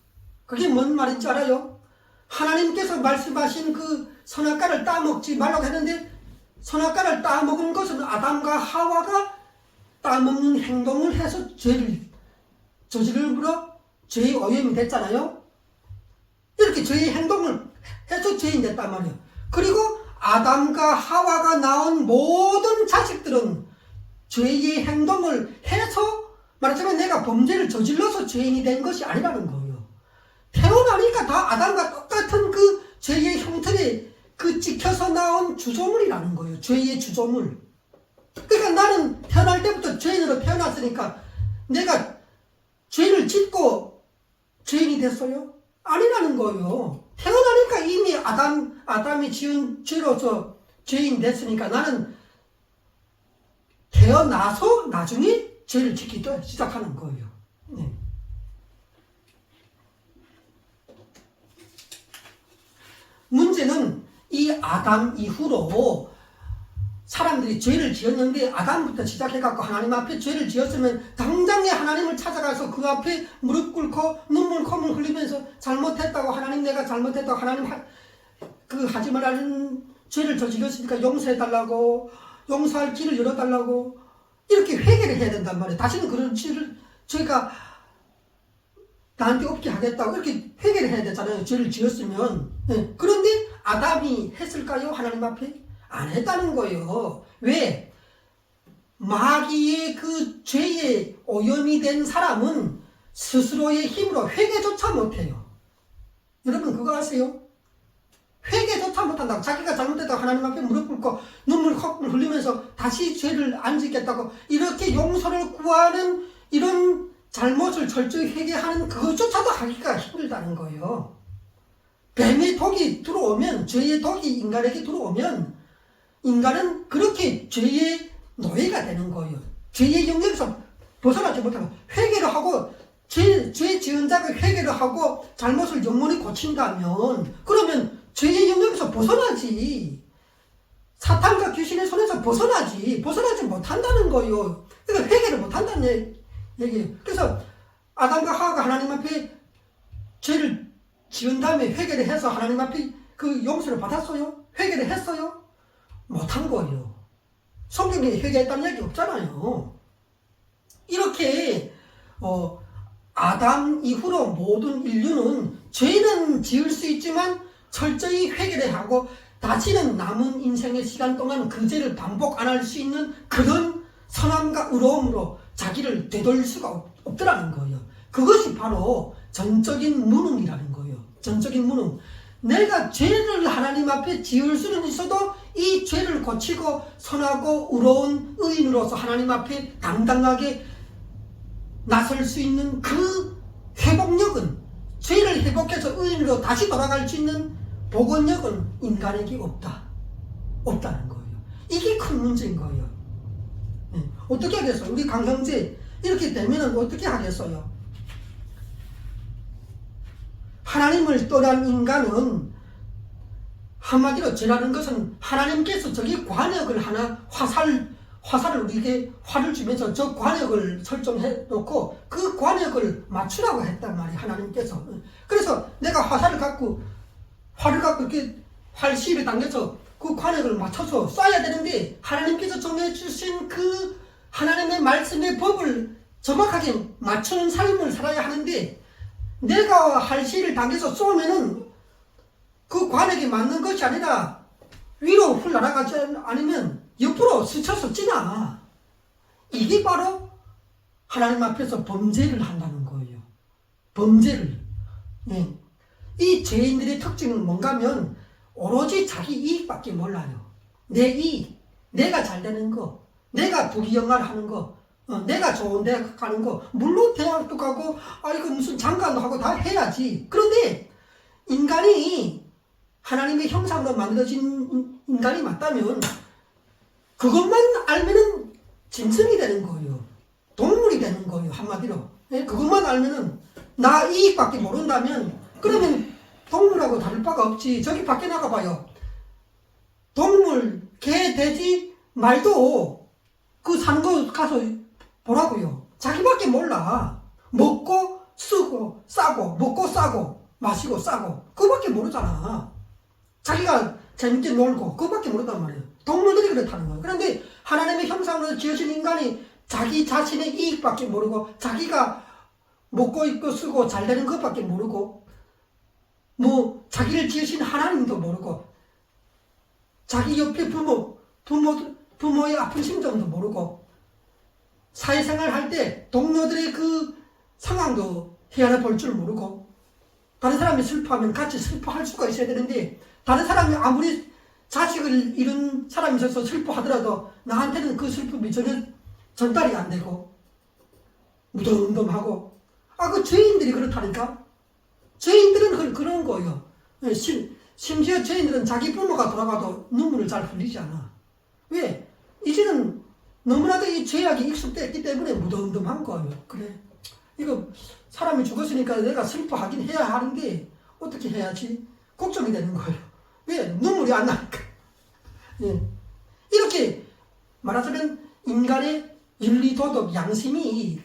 그게 뭔 말인지 알아요? 하나님께서 말씀하신 그 선악과를 따먹지 말라고 했는데 선악과를 따먹은 것은 아담과 하와가 따먹는 행동을 해서 죄를 저지르므로 죄의 오염이 됐잖아요. 이렇게 죄의 행동을 해서 죄인 됐단 말이에요. 그리고 아담과 하와가 낳은 모든 자식들은 죄의 행동을 해서 말하자면 내가 범죄를 저질러서 죄인이 된 것이 아니라는 거예요. 태어나니까 다 아담과 똑같은 그 죄의 형틀에 그 찍혀서 나온 주조물이라는 거예요. 죄의 주조물. 그러니까 나는 태어날 때부터 죄인으로 태어났으니까 내가 죄를 짓고 죄인이 됐어요? 아니라는 거예요. 태어나니까 이미 아담이 지은 죄로서 죄인 됐으니까 나는 태어나서 나중에 죄를 짓기 시작하는 거예요. 네. 문제는 이 아담 이후로 사람들이 죄를 지었는데 아담부터 시작해갖고 하나님 앞에 죄를 지었으면 당장에 하나님을 찾아가서 그 앞에 무릎 꿇고 눈물 콧물 흘리면서 잘못했다고 하나님 내가 잘못했다고 하나님 하지 말라는 죄를 저질렀으니까 용서해달라고 용서할 길을 열어달라고 이렇게 회개를 해야 된단 말이에요. 다시는 그런 죄를 저희가 나한테 없게 하겠다고 이렇게 회개를 해야 되잖아요. 죄를 지었으면. 네. 그런데 아담이 했을까요? 하나님 앞에? 안 했다는 거예요. 왜? 마귀의 그 죄에 오염이 된 사람은 스스로의 힘으로 회개조차 못해요. 여러분 그거 아세요? 회개조차 못한다고. 자기가 잘못했다고 하나님 앞에 무릎 꿇고 눈물 콕 흘리면서 다시 죄를 안 짓겠다고 이렇게 용서를 구하는 이런 잘못을 철저히 회개하는 그것조차도 하기가 힘들다는 거예요. 뱀의 독이 들어오면, 죄의 독이 인간에게 들어오면 인간은 그렇게 죄의 노예가 되는 거예요. 죄의 영역에서 벗어나지 못하고 회개를 하고 죄 지은 자가 회개를 하고 잘못을 영원히 고친다면 그러면 죄의 영역에서 벗어나지. 사탄과 귀신의 손에서 벗어나지 못한다는 거예요. 그러니까 회개를 못한다는 얘기예요. 그래서 아담과 하와가 하나님 앞에 죄를 지은 다음에 회개를 해서 하나님 앞에 그 용서를 받았어요? 회개를 했어요? 못한 거예요. 성경에 회개했다는 얘기 없잖아요. 이렇게 아담 이후로 모든 인류는 죄는 지을 수 있지만 철저히 회개를 하고 다시는 남은 인생의 시간 동안 그 죄를 반복 안 할 수 있는 그런 선함과 의로움으로 자기를 되돌릴 수가 없더라는 거예요. 그것이 바로 전적인 무능이라는 거예요. 전적인 무능. 내가 죄를 하나님 앞에 지을 수는 있어도 이 죄를 고치고 선하고 의로운 의인으로서 하나님 앞에 당당하게 나설 수 있는 그 회복력은, 죄를 회복해서 의인으로 다시 돌아갈 수 있는 복원력은 인간에게 없다는 거예요. 이게 큰 문제인 거예요. 어떻게 하겠어요? 우리 강형제 이렇게 되면 어떻게 하겠어요? 하나님을 떠난 인간은 한마디로 죄라는 것은 하나님께서 저기 관역을 하나 화살을 우리에게 활을 주면서 저 관역을 설정해 놓고 그 관역을 맞추라고 했단 말이에요. 하나님께서. 그래서 내가 활을 갖고 이렇게 활시를 당겨서 그 관역을 맞춰서 쏴야 되는데 하나님께서 정해주신 그 하나님의 말씀의 법을 정확하게 맞추는 삶을 살아야 하는데 내가 활시를 당겨서 쏘면은 그 관역에 맞는 것이 아니라 위로 훌 날아가지 않으면 옆으로 스쳐서 지나. 이게 바로 하나님 앞에서 범죄를 한다는 거예요. 범죄를. 이 죄인들의 특징은 뭔가 하면 오로지 자기 이익밖에 몰라요. 내 이익, 내가 잘 되는 거, 내가 부귀영화를 하는 거, 내가 좋은 대학 가는 거, 물론 대학도 가고 이거 무슨 장관도 하고 다 해야지. 그런데 인간이 하나님의 형상으로 만들어진 인간이 맞다면 그것만 알면은 짐승이 되는 거예요. 동물이 되는 거예요. 한마디로. 그것만 알면은 나 이익밖에 모른다면 그러면 동물하고 다를 바가 없지. 저기 밖에 나가봐요. 동물, 개, 돼지, 말도 그 사는 거 가서 보라고요. 자기밖에 몰라. 먹고 쓰고 싸고 먹고 싸고 마시고 싸고 그거밖에 모르잖아. 자기가 재밌게 놀고 그거밖에 모른단 말이에요. 동물들이 그렇다는 거예요. 그런데 하나님의 형상으로 지어진 인간이 자기 자신의 이익밖에 모르고 자기가 먹고 입고 쓰고 잘 되는 것밖에 모르고 자기를 지으신 하나님도 모르고 자기 옆에 부모의 아픈 심정도 모르고 사회생활 할 때 동료들의 그 상황도 헤아려 볼 줄 모르고 다른 사람이 슬퍼하면 같이 슬퍼할 수가 있어야 되는데 다른 사람이 아무리 자식을 잃은 사람이 있어서 슬퍼하더라도 나한테는 그 슬픔이 전혀 전달이 안 되고 무덤무덤하고 그 죄인들이 그렇다니까. 죄인들은 그런 거예요. 심지어 죄인들은 자기 부모가 돌아가도 눈물을 잘 흘리지 않아. 왜? 이제는 너무나도 이 죄악이 익숙됐기 때문에 무덤무덤한 거예요. 그래, 이거 사람이 죽었으니까 내가 슬퍼하긴 해야 하는데 어떻게 해야지? 걱정이 되는 거예요. 왜? 눈물이 안 나니까. 이렇게 말하자면 인간의 윤리, 도덕, 양심이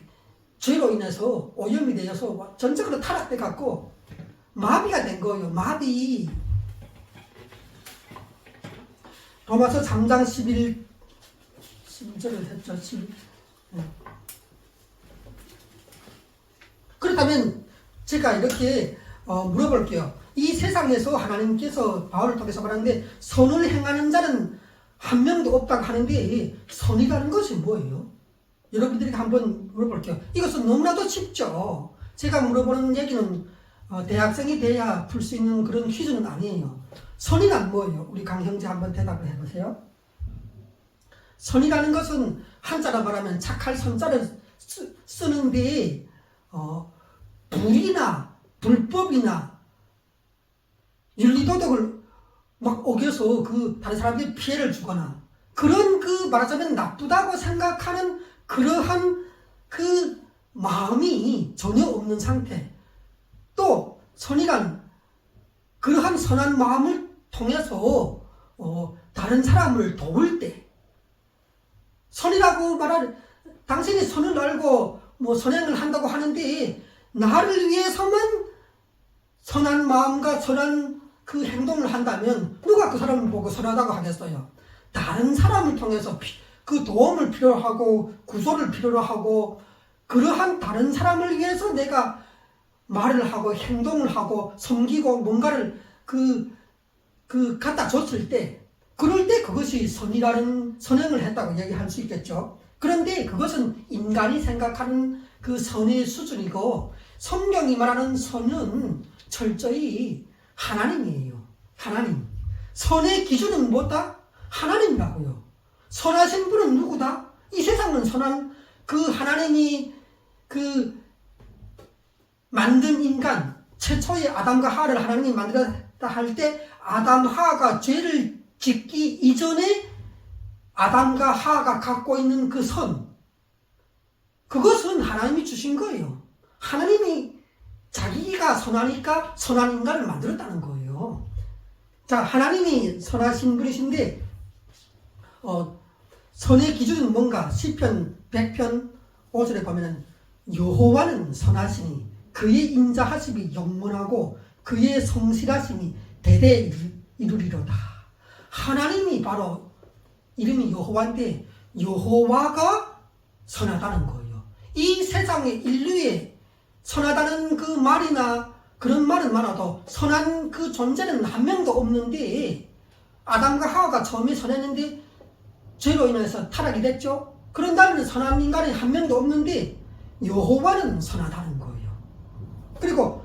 죄로 인해서 오염이 되어서 전적으로 타락돼 갖고 마비가 된 거예요. 마비. 로마서 3장 심절을 했죠. 그렇다면 제가 이렇게 물어볼게요. 이 세상에서 하나님께서 바울을 통해서 말하는데 선을 행하는 자는 한 명도 없다고 하는데 선이라는 것이 뭐예요? 여러분들에게 한번 물어볼게요. 이것은 너무나도 쉽죠. 제가 물어보는 얘기는 대학생이 돼야 풀 수 있는 그런 퀴즈는 아니에요. 선이란 뭐예요? 우리 강 형제 한번 대답을 해보세요. 선이라는 것은 한자로 말하면 착할 선자를 쓰는데 불이나 불법이나 윤리도덕을 막 어겨서 다른 사람들이 피해를 주거나 그런 말하자면 나쁘다고 생각하는 그러한 마음이 전혀 없는 상태. 또 선이란 그러한 선한 마음을 통해서 다른 사람을 도울 때 선이라고 당신이 선을 알고 선행을 한다고 하는데 나를 위해서만 선한 마음과 선한 행동을 한다면 누가 그 사람을 보고 선하다고 하겠어요? 다른 사람을 통해서 그 도움을 필요로 하고 구조를 필요로 하고 그러한 다른 사람을 위해서 내가 말을 하고 행동을 하고 섬기고 뭔가를 갖다 줬을 때 그럴 때 그것이 선이라는 선행을 했다고 얘기할 수 있겠죠. 그런데 그것은 인간이 생각하는 선의 수준이고 성경이 말하는 선은 철저히 하나님이에요. 하나님. 선의 기준은 뭐다? 하나님이라고요. 선하신 분은 누구다? 이 세상은 선한 하나님이 만든 인간, 최초의 아담과 하와를 하나님이 만들었다 할 때 아담, 하와가 죄를 짓기 이전에 아담과 하와가 갖고 있는 선, 그것은 하나님이 주신 거예요. 하나님이 자기가 선하니까 선한 인간을 만들었다는 거예요. 자, 하나님이 선하신 분이신데 선의 기준은 뭔가? 시편 100편 5절에 보면은 여호와는 선하시니 그의 인자하심이 영원하고 그의 성실하심이 대대 이루리로다. 하나님이 바로 이름이 여호와인데 여호와가 선하다는 거예요. 이 세상의 인류에 선하다는 말이나 그런 말은 많아도 선한 존재는 한 명도 없는데 아담과 하와가 처음에 선했는데 죄로 인해서 타락이 됐죠. 그런다면 선한 인간이 한 명도 없는데 여호와는 선하다는 거예요. 그리고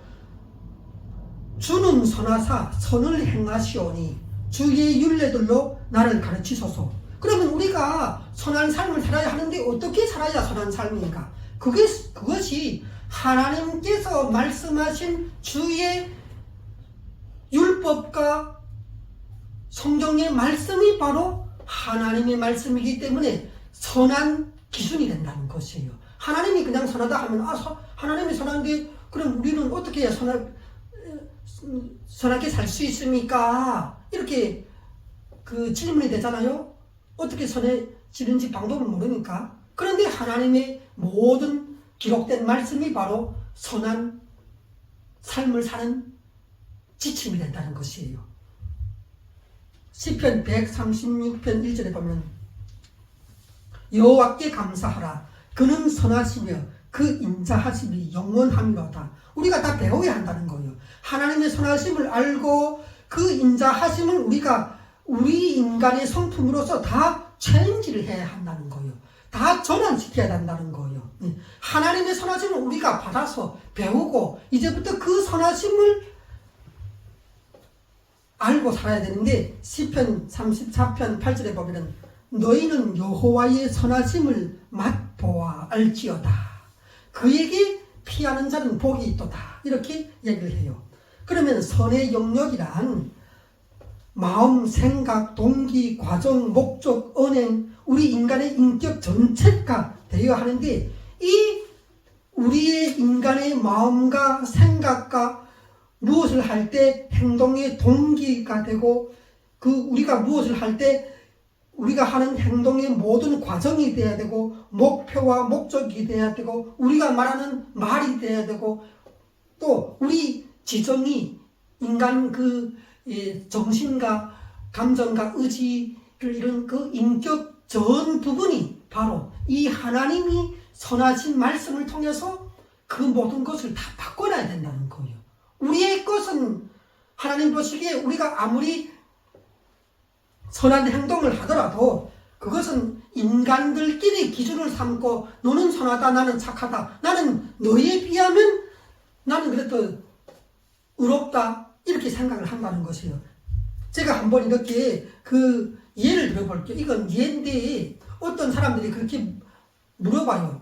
주는 선하사 선을 행하시오니 주의 율례들로 나를 가르치소서. 그러면 우리가 선한 삶을 살아야 하는데 어떻게 살아야 선한 삶인가? 그것이 하나님께서 말씀하신 주의 율법과 성경의 말씀이 바로 하나님의 말씀이기 때문에 선한 기준이 된다는 것이에요. 하나님이 그냥 선하다 하면 하나님이 선한데 그럼 우리는 어떻게 해야 선하게 살 수 있습니까? 이렇게 질문이 되잖아요. 어떻게 선해지는지 방법을 모르니까. 그런데 하나님의 모든 기록된 말씀이 바로 선한 삶을 사는 지침이 된다는 것이에요. 시편 136편 1절에 보면 여호와께 감사하라. 그는 선하시며 그 인자하심이 영원함이로다. 우리가 다 배워야 한다는 거예요. 하나님의 선하심을 알고 그 인자하심을 우리가 우리 인간의 성품으로서 다 체인지를 해야 한다는 거예요. 다 전환시켜야 한다는 거예요. 하나님의 선하심을 우리가 받아서 배우고 이제부터 그 선하심을 알고 살아야 되는데 시편 34편 8절에 보면은 너희는 여호와의 선하심을 맛보아 알지어다. 그에게 피하는 자는 복이 있도다. 이렇게 얘기를 해요. 그러면 선의 영역이란 마음, 생각, 동기, 과정, 목적, 언행, 우리 인간의 인격 전체가 되어야 하는데 이 우리의 인간의 마음과 생각과 무엇을 할 때 행동의 동기가 되고 우리가 무엇을 할 때 우리가 하는 행동의 모든 과정이 돼야 되고 목표와 목적이 돼야 되고 우리가 말하는 말이 돼야 되고 또 우리 지정이 인간 정신과 감정과 의지를 이룬 인격 전 부분이 바로 이 하나님이 선하신 말씀을 통해서 그 모든 것을 다 바꿔놔야 된다는 거예요. 우리의 것은 하나님 보시기에 우리가 아무리 선한 행동을 하더라도 그것은 인간들끼리 기준을 삼고 너는 선하다, 나는 착하다, 나는 너에 비하면 나는 그래도 의롭다 이렇게 생각을 한다는 것이에요. 제가 한번 이렇게 그 예를 들어볼게요. 이건 예인데 어떤 사람들이 그렇게 물어봐요.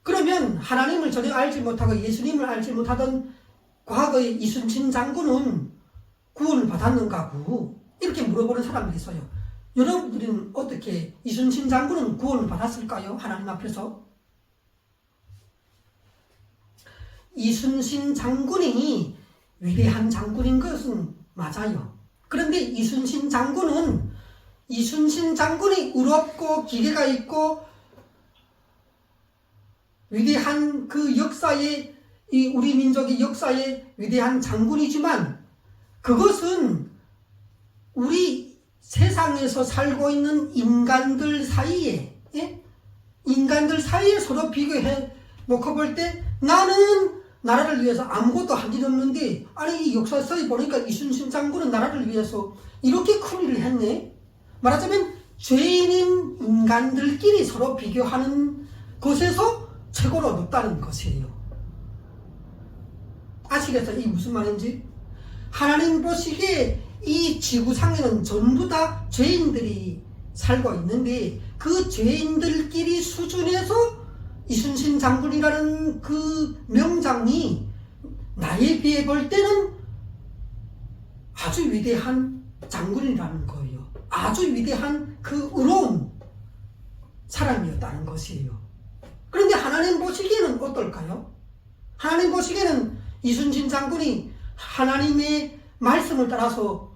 그러면 하나님을 전혀 알지 못하고 예수님을 알지 못하던 과거의 이순신 장군은 구원을 받았는가고 이렇게 물어보는 사람들이 있어요. 여러분들은 어떻게 이순신 장군은 구원을 받았을까요? 하나님 앞에서? 이순신 장군이 위대한 장군인 것은 맞아요. 그런데 이순신 장군이 의롭고 기계가 있고 위대한 그 역사의 우리 민족의 역사의 위대한 장군이지만 그것은 우리 세상에서 살고 있는 인간들 사이에 서로 비교해 놓고 볼 때 나는 나라를 위해서 아무것도 한 일 없는데 아니 이 역사서에 보니까 이순신 장군은 나라를 위해서 이렇게 큰 일을 했네. 말하자면 죄인인 인간들끼리 서로 비교하는 것에서 최고로 높다는 것이에요. 아시겠어요? 이게 무슨 말인지? 하나님 보시기에 이 지구상에는 전부 다 죄인들이 살고 있는데 그 죄인들끼리 수준에서 이순신 장군이라는 그 명장이 나에 비해 볼 때는 아주 위대한 장군이라는 거예요. 아주 위대한 그 의로운 사람이었다는 것이에요. 그런데 하나님 보시기에는 어떨까요? 하나님 보시기에는 이순신 장군이 하나님의 말씀을 따라서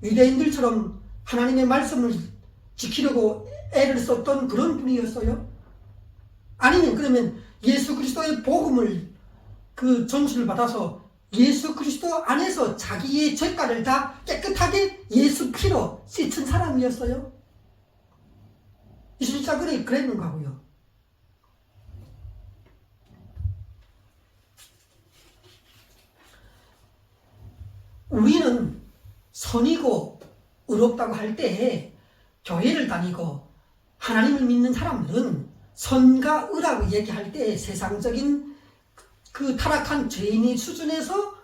유대인들처럼 하나님의 말씀을 지키려고 애를 썼던 그런 분이었어요? 아니면 그러면 예수 그리스도의 복음을 그 전수를 받아서 예수 그리스도 안에서 자기의 죄가를 다 깨끗하게 예수 피로 씻은 사람이었어요? 이순신 장군이 그랬는가 고요. 우리는 선이고 의롭다고 할 때 교회를 다니고 하나님을 믿는 사람들은 선과 의라고 얘기할 때 세상적인 그 타락한 죄인의 수준에서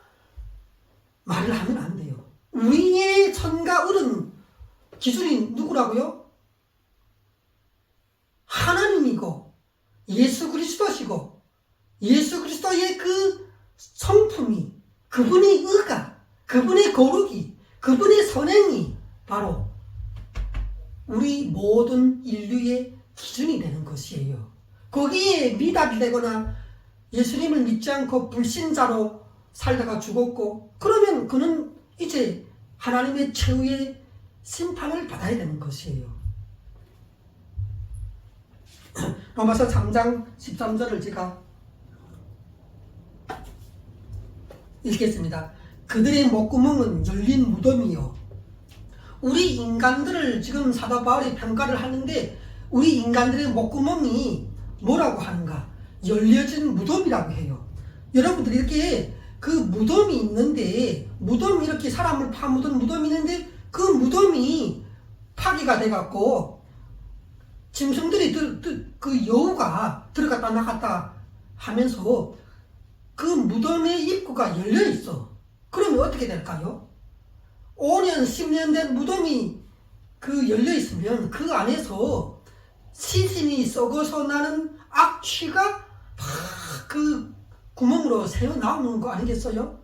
말을 하면 안 돼요. 우리의 선과 의는 기준이 누구라고요? 하나님이고 예수 그리스도시고 예수 그리스도의 그 성품이 그분의 의가 그분의 거룩이 그분의 선행이 바로 우리 모든 인류의 기준이 되는 것이에요. 거기에 미답이 되거나 예수님을 믿지 않고 불신자로 살다가 죽었고 그러면 그는 이제 하나님의 최후의 심판을 받아야 되는 것이에요. 로마서 3장 13절을 제가 읽겠습니다. 그들의 목구멍은 열린 무덤이요. 우리 인간들을 지금 사도 바울이 평가를 하는데 우리 인간들의 목구멍이 뭐라고 하는가? 열려진 무덤이라고 해요. 여러분들이 이렇게 그 무덤이 있는데 무덤이 이렇게 사람을 파묻은 무덤이 있는데 그 무덤이 파괴가 돼갖고 짐승들이 그 여우가 들어갔다 나갔다 하면서 그 무덤의 입구가 열려있어. 그러면 어떻게 될까요? 5년 10년 된 무덤이 그 열려있으면 그 안에서 시신이 썩어서 나는 악취가 그 구멍으로 새어 나오는 거 아니겠어요?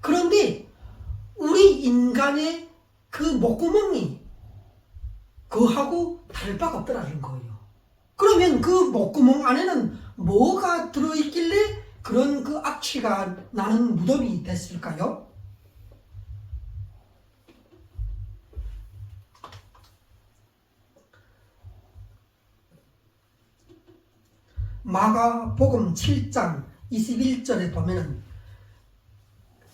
그런데 우리 인간의 그 목구멍이 그하고 다를 바가 없더라는 거예요. 그러면 그 목구멍 안에는 뭐가 들어있길래 그런 그 악취가 나는 무덤이 됐을까요? 마가복음 7장 21절에 보면은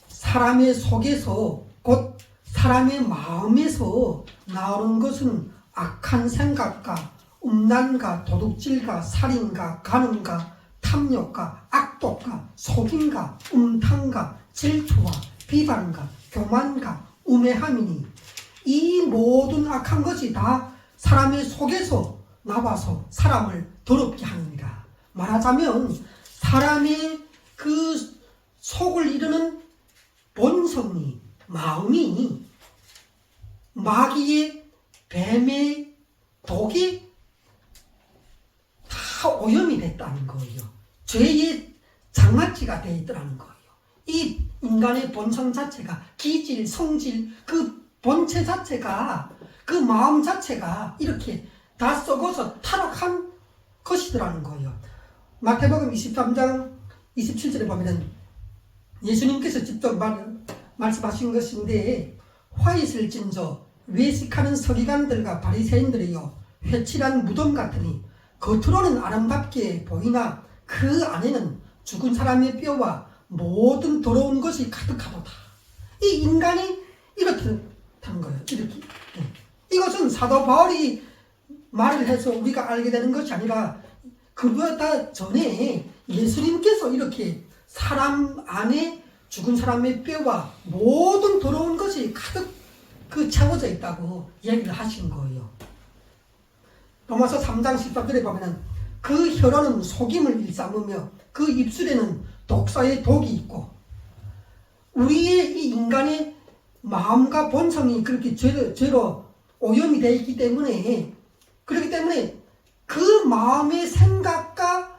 사람의 속에서 곧 사람의 마음에서 나오는 것은 악한 생각과 음란과 도둑질과 살인과 간음과 탐욕과 악독과 속임과 음탕과 질투와 비방과 교만과 우매함이니 이 모든 악한 것이 다 사람의 속에서 나와서 사람을 더럽게 합니다. 말하자면 사람의 그 속을 이루는 본성이, 마음이 마귀의, 뱀의 독이 다 오염이 됐다는 거예요. 죄의 장아찌가 되어 있더라는 거예요. 이 인간의 본성 자체가, 기질, 성질, 그 본체 자체가, 그 마음 자체가 이렇게 다 썩어서 타락한 것이더라는 거예요. 마태복음 23장 27절에 보면은 예수님께서 직접 말씀하신 것인데, 화 있을진저 외식하는 서기관들과 바리새인들이요 회칠한 무덤 같으니 겉으로는 아름답게 보이나 그 안에는 죽은 사람의 뼈와 모든 더러운 것이 가득하도다. 이 인간이 이렇다는 거예요. 이렇게. 이것은 사도 바울이 말을 해서 우리가 알게 되는 것이 아니라 그보다 전에 예수님께서 이렇게 사람 안에 죽은 사람의 뼈와 모든 더러운 것이 가득 채워져 있다고 얘기를 하신 거예요. 로마서 3장 13절에 보면은 그 혀로는 속임을 일삼으며 그 입술에는 독사의 독이 있고, 우리의 이 인간의 마음과 본성이 그렇게 죄로 오염이 되어 있기 때문에, 그렇기 때문에 그 마음의 생각과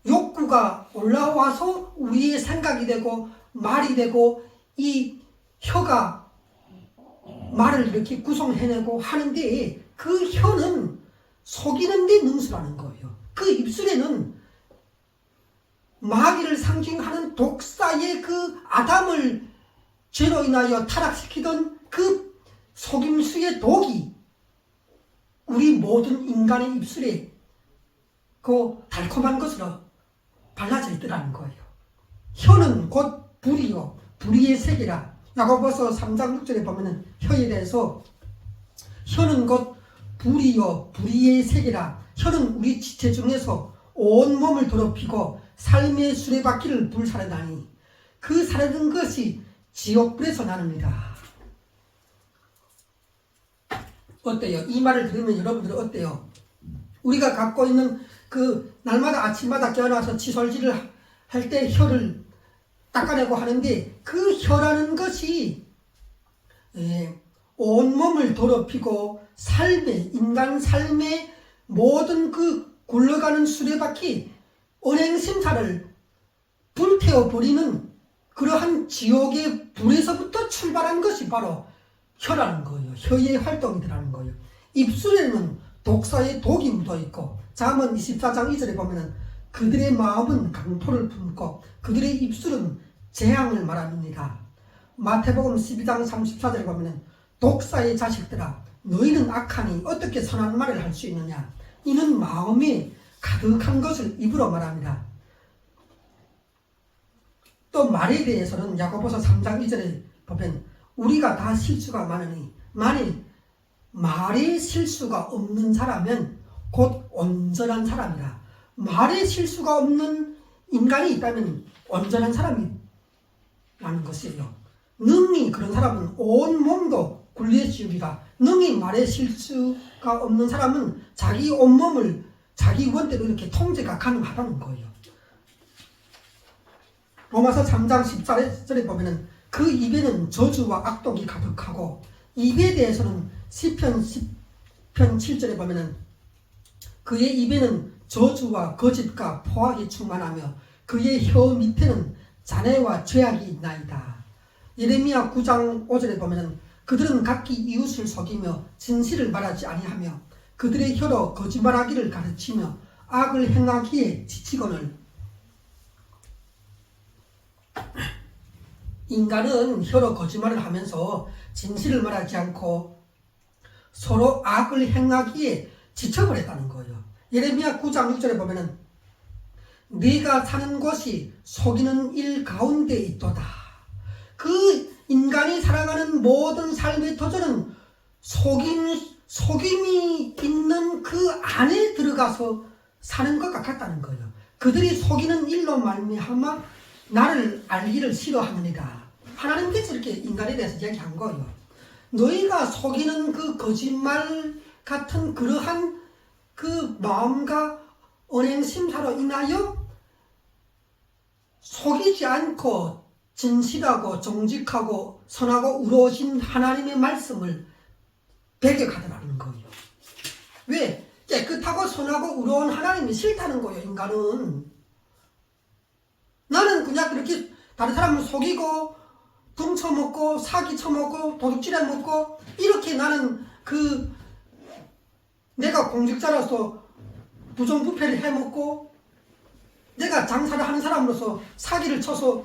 욕구가 올라와서 우리의 생각이 되고 말이 되고 이 혀가 말을 이렇게 구성해내고 하는데, 그 혀는 속이는 데 능수라는 거예요. 그 입술에는 마귀를 상징하는 독사의 그 아담을 죄로 인하여 타락시키던 그 속임수의 독이 우리 모든 인간의 입술에 그 달콤한 것으로 발라져 있더라는 거예요. 혀는 곧 불이요 불의의 색이라. 야고보서 3장 6절에 보면은 혀에 대해서 혀는 곧 불이요 불의의 색이라. 혀는 우리 지체 중에서 온 몸을 더럽히고 삶의 수레바퀴를 불사르다니 그 사르는 것이 지옥불에서 나옵니다. 어때요? 이 말을 들으면 여러분들 어때요? 우리가 갖고 있는 그 날마다 아침마다 깨어나서 칫솔질을 할 때 혀를 닦아내고 하는데, 그 혀라는 것이 온몸을 더럽히고 인간 삶의 모든 그 굴러가는 수레바퀴 언행심사를 불태워버리는 그러한 지옥의 불에서부터 출발한 것이 바로 혀라는 거예요. 혀의 활동이라는 거예요. 입술에는 독사의 독이 묻어있고, 잠언 24장 2절에 보면은 그들의 마음은 강포를 품고 그들의 입술은 재앙을 말합니다. 마태복음 12장 34절에 보면은 독사의 자식들아 너희는 악하니 어떻게 선한 말을 할 수 있느냐. 이는 마음이 가득한 것을 입으로 말합니다. 또 말에 대해서는 야고보서 3장 2절에 보면 우리가 다 실수가 많으니 만일 말에 실수가 없는 사람은 곧 온전한 사람이라. 말에 실수가 없는 인간이 있다면 온전한 사람이라는 것이에요. 능히 그런 사람은 온 몸도 굴레지우리라. 능히 말에 실수가 없는 사람은 자기 온몸을 자기 원대로 이렇게 통제가 가능하다는 거예요. 로마서 3장 14절에 보면은 그 입에는 저주와 악독이 가득하고, 입에 대해서는 시편 10편 7절에 보면은 그의 입에는 저주와 거짓과 포악이 충만하며 그의 혀 밑에는 잔해와 죄악이 있나이다. 예레미야 9장 5절에 보면은 그들은 각기 이웃을 속이며 진실을 말하지 아니하며 그들의 혀로 거짓말하기를 가르치며 악을 행하기에 지치거늘. 인간은 혀로 거짓말을 하면서 진실을 말하지 않고 서로 악을 행하기에 지쳐버렸다는 거예요. 예레미야 9장 6절에 보면은 네가 사는 곳이 속이는 일 가운데 있도다. 그 인간이 살아가는 모든 삶의 터전은 속임이 있는 그 안에 들어가서 사는 것 같았다는 거예요. 그들이 속이는 일로 말미암아 나를 알기를 싫어하느니라. 하나님께서 이렇게 인간에 대해서 이야기한 거예요. 너희가 속이는 그 거짓말 같은 그러한 그 마음과 언행심사로 인하여 속이지 않고 진실하고 정직하고 선하고 의로우신 하나님의 말씀을 배격하더라는 거예요. 왜? 깨끗하고 선하고 의로운 하나님이 싫다는 거예요. 인간은. 나는 그냥 그렇게 다른 사람을 속이고 훔쳐먹고 사기 쳐먹고 도둑질해 먹고 이렇게 나는 내가 공직자로서 부정부패를 해먹고 내가 장사를 하는 사람으로서 사기를 쳐서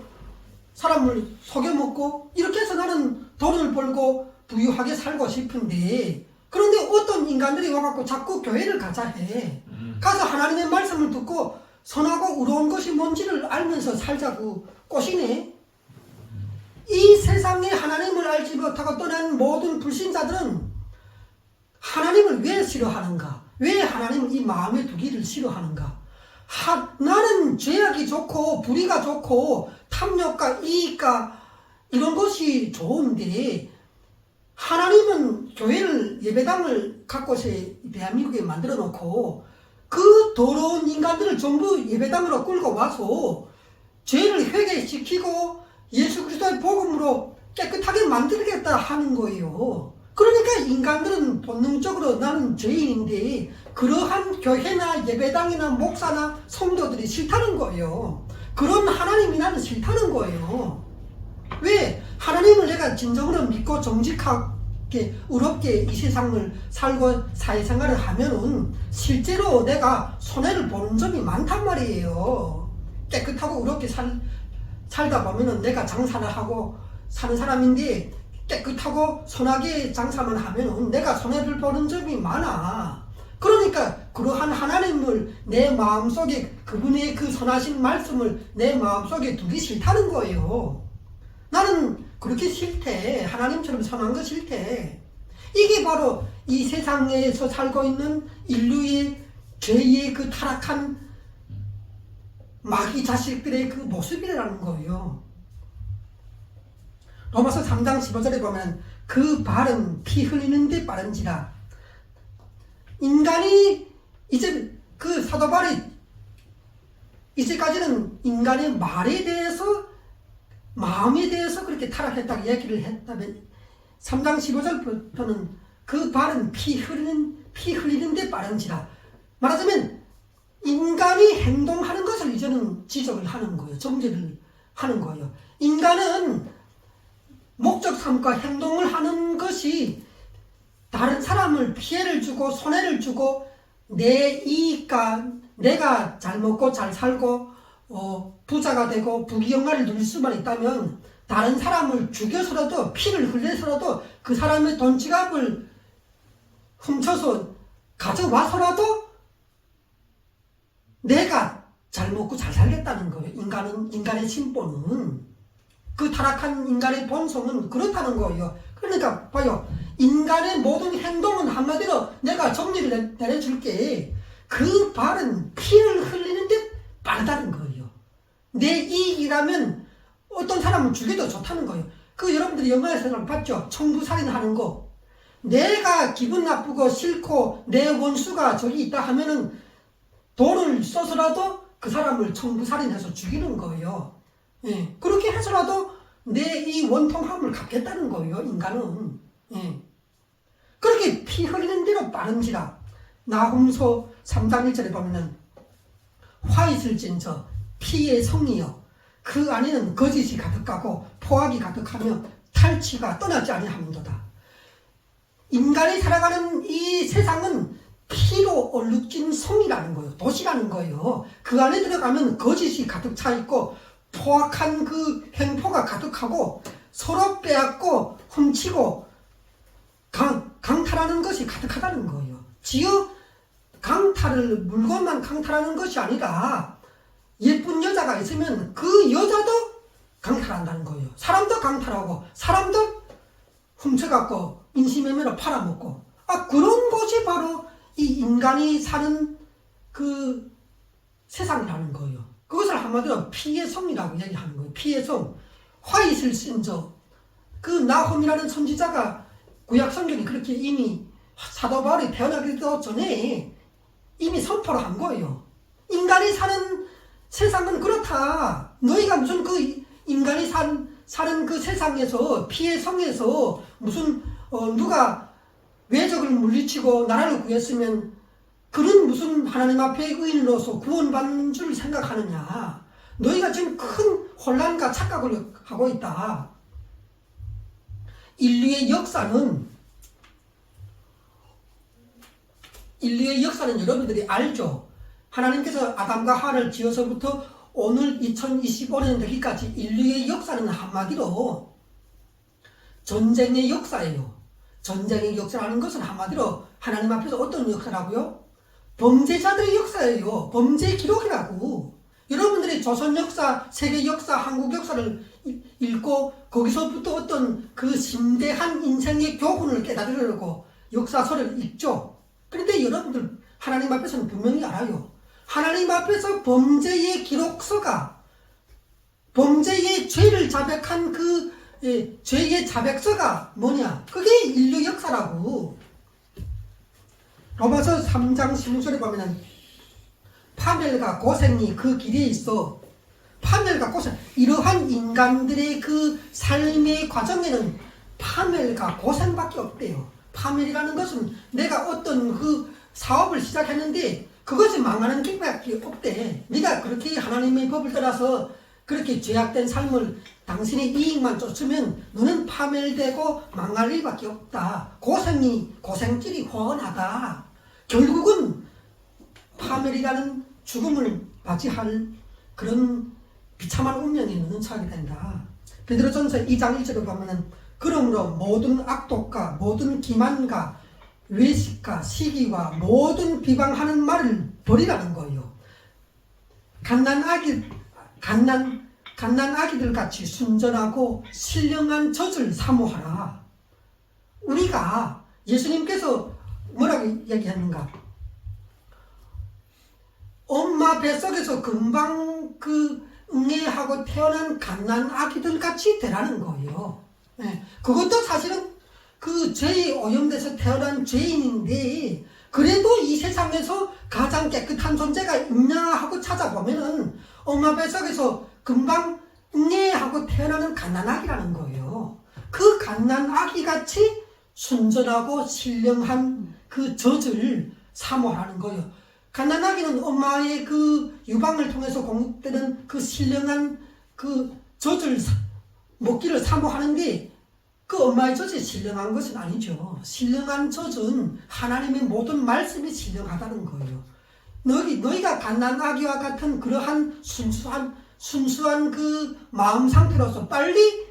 사람을 속여먹고 이렇게 해서 나는 돈을 벌고 부유하게 살고 싶은데, 그런데 어떤 인간들이 와갖고 자꾸 교회를 가자 해. 가서 하나님의 말씀을 듣고 선하고 의로운 것이 뭔지를 알면서 살자고 꼬시네. 이 세상에 하나님을 알지 못하고 떠난 모든 불신자들은 하나님을 왜 싫어하는가? 왜 하나님을 이 마음에 두기를 싫어하는가? 나는 죄악이 좋고 불의가 좋고 탐욕과 이익과 이런 것이 좋은데, 하나님은 교회를 예배당을 갖고서 대한민국에 만들어 놓고 그 더러운 인간들을 전부 예배당으로 끌고 와서 죄를 회개시키고 예수 그리스도의 복음으로 깨끗하게 만들겠다 하는 거예요. 그러니까 인간들은 본능적으로 나는 죄인인데 그러한 교회나 예배당이나 목사나 성도들이 싫다는 거예요. 그런 하나님이 나는 싫다는 거예요. 왜? 하나님을 내가 진정으로 믿고 정직하게 의롭게 이 세상을 살고 사회생활을 하면은 실제로 내가 손해를 보는 점이 많단 말이에요. 깨끗하고 의롭게 살다 보면은 내가 장사를 하고 사는 사람인데 깨끗하고 선하게 장사만 하면은 내가 손해를 보는 점이 많아. 그러니까 그러한 하나님을 내 마음속에, 그분의 그 선하신 말씀을 내 마음속에 두기 싫다는 거예요. 나는 그렇게 싫대. 하나님처럼 선한 거 싫대. 이게 바로 이 세상에서 살고 있는 인류의 죄의 그 타락한 마귀 자식들의 그 모습이라는 거예요. 로마서 3장 15절에 보면 그 발은 피 흘리는 데 빠른지라. 인간이 이제 그 사도 바울이 이제까지는 인간의 말에 대해서 마음에 대해서 그렇게 타락했다고 얘기를 했다면 3장 15절부터는 그 발은 피 흘리는 데 빠른지라. 말하자면 인간이 행동하는 것을 이제는 지적을 하는 거예요. 정죄를 하는 거예요. 인간은 목적 삼고 행동을 하는 것이 다른 사람을 피해를 주고 손해를 주고 내 이익과 내가 잘 먹고 잘 살고 부자가 되고 부귀영화를 누릴 수만 있다면 다른 사람을 죽여서라도 피를 흘려서라도 그 사람의 돈 지갑을 훔쳐서 가져와서라도 내가 잘 먹고 잘 살겠다는 거예요. 인간의 심보는, 그 타락한 인간의 본성은 그렇다는 거예요. 그러니까 봐요. 인간의 모든 행동은 한마디로 내가 정리를 내려줄게. 그 발은 피를 흘리는 데 빠르다는 거예요. 내 이익이라면 어떤 사람은 죽여도 좋다는 거예요. 여러분들이 영화에서 봤죠? 청부살인하는 거. 내가 기분 나쁘고 싫고 내 원수가 저기 있다 하면은 돈을 써서라도 그 사람을 청부살인해서 죽이는 거예요. 예. 그렇게 해서라도 내 이 원통함을 갚겠다는 거예요, 인간은. 예. 그렇게 피 흘리는 대로 빠른지라. 나훔서 3장 1절에 보면은 화 있을진저 피의 성이여 그 안에는 거짓이 가득하고 포악이 가득하며 탈취가 떠나지 아니하는도다. 인간이 살아가는 이 세상은 피로 얼룩진 성이라는 거예요. 도시라는 거예요. 그 안에 들어가면 거짓이 가득 차 있고 포악한 그 행포가 가득하고 서로 빼앗고 훔치고 강탈하는 것이 가득하다는 거예요. 지어 물건만 강탈하는 것이 아니라 예쁜 여자가 있으면 그 여자도 강탈한다는 거예요. 사람도 강탈하고 사람도 훔쳐갖고 인신매매로 팔아먹고 그런 것이 바로 이 인간이 사는 그 세상이라는 거예요. 그것을 한마디로 피의 성이라고 얘기하는 거예요. 피의 성. 화이슬 신저. 그 나홈이라는 선지자가 구약 성경이 그렇게 이미 사도 바울이 태어나기도 전에 이미 선포를 한 거예요. 인간이 사는 세상은 그렇다. 너희가 무슨 그 인간이 사는 그 세상에서 피의 성에서 무슨 누가 외적을 물리치고 나라를 구했으면 그는 무슨 하나님 앞에 의인으로서 구원받는 줄 생각하느냐. 너희가 지금 큰 혼란과 착각을 하고 있다. 인류의 역사는 여러분들이 알죠. 하나님께서 아담과 하와를 지어서부터 오늘 2025년 되기까지 인류의 역사는 한마디로 전쟁의 역사예요. 전쟁의 역사라는 것은 한마디로 하나님 앞에서 어떤 역사라고요? 범죄자들의 역사예요. 범죄 기록이라고. 여러분들이 조선 역사, 세계 역사, 한국 역사를 읽고 거기서부터 어떤 그 심대한 인생의 교훈을 깨달으려고 역사서를 읽죠. 그런데 여러분들 하나님 앞에서는 분명히 알아요. 하나님 앞에서 범죄의 기록서가, 범죄의 죄를 자백한 그 죄의 자백서가 뭐냐? 그게 인류 역사라고. 로마서 3장 16절에 보면은 파멸과 고생이 그 길에 있어. 파멸과 고생, 이러한 인간들의 그 삶의 과정에는 파멸과 고생밖에 없대요. 파멸이라는 것은 내가 어떤 그 사업을 시작했는데 그것이 망하는 길밖에 없대. 네가 그렇게 하나님의 법을 따라서 그렇게 죄악된 삶을 당신의 이익만 쫓으면 너는 파멸되고 망할 일밖에 없다. 고생길이 훤하다. 결국은 파멸이라는 죽음을 맞이할 그런 비참한 운명이 너는 처하게 된다. 베드로전서 2장 1절에 보면은 그러므로 모든 악독과 모든 기만과 외식과 시기와 모든 비방하는 말을 버리라는 거예요. 갓난 아기들 같이 순전하고 신령한 젖을 사모하라. 우리가 예수님께서 뭐라고 얘기했는가? 엄마 뱃속에서 금방 응애하고 태어난 갓난 아기들 같이 되라는 거예요. 네. 그것도 사실은 그 죄에 오염돼서 태어난 죄인인데 그래도 이 세상에서 가장 깨끗한 존재가 있냐 하고 찾아보면은 엄마 뱃속에서 금방 응애하고 태어나는 갓난아기라는 거예요. 그 갓난아기같이 순전하고 신령한 그 젖을 사모하는 거예요. 갓난아기는 엄마의 그 유방을 통해서 공급되는 그 신령한 그 젖을 먹기를 사모하는데 그 엄마의 젖이 신령한 것은 아니죠. 신령한 젖은 하나님의 모든 말씀이 신령하다는 거예요. 너희가 갓난아기와 같은 그러한 순수한 그 마음 상태로서 빨리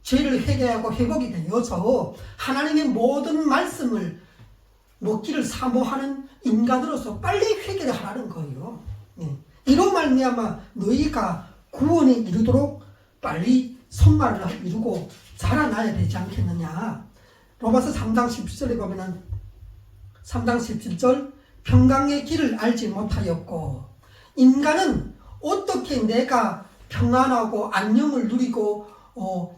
죄를 회개하고 회복이 되어서 하나님의 모든 말씀을 먹기를 사모하는 인간으로서 빨리 회개를 하라는 거예요. 이로 말미암아 너희가 구원에 이르도록 빨리 성화를 이루고 자라나야 되지 않겠느냐. 로마서 3장 17절에 보면은 3장 17절 평강의 길을 알지 못하였고 인간은 어떻게 내가 평안하고 안녕을 누리고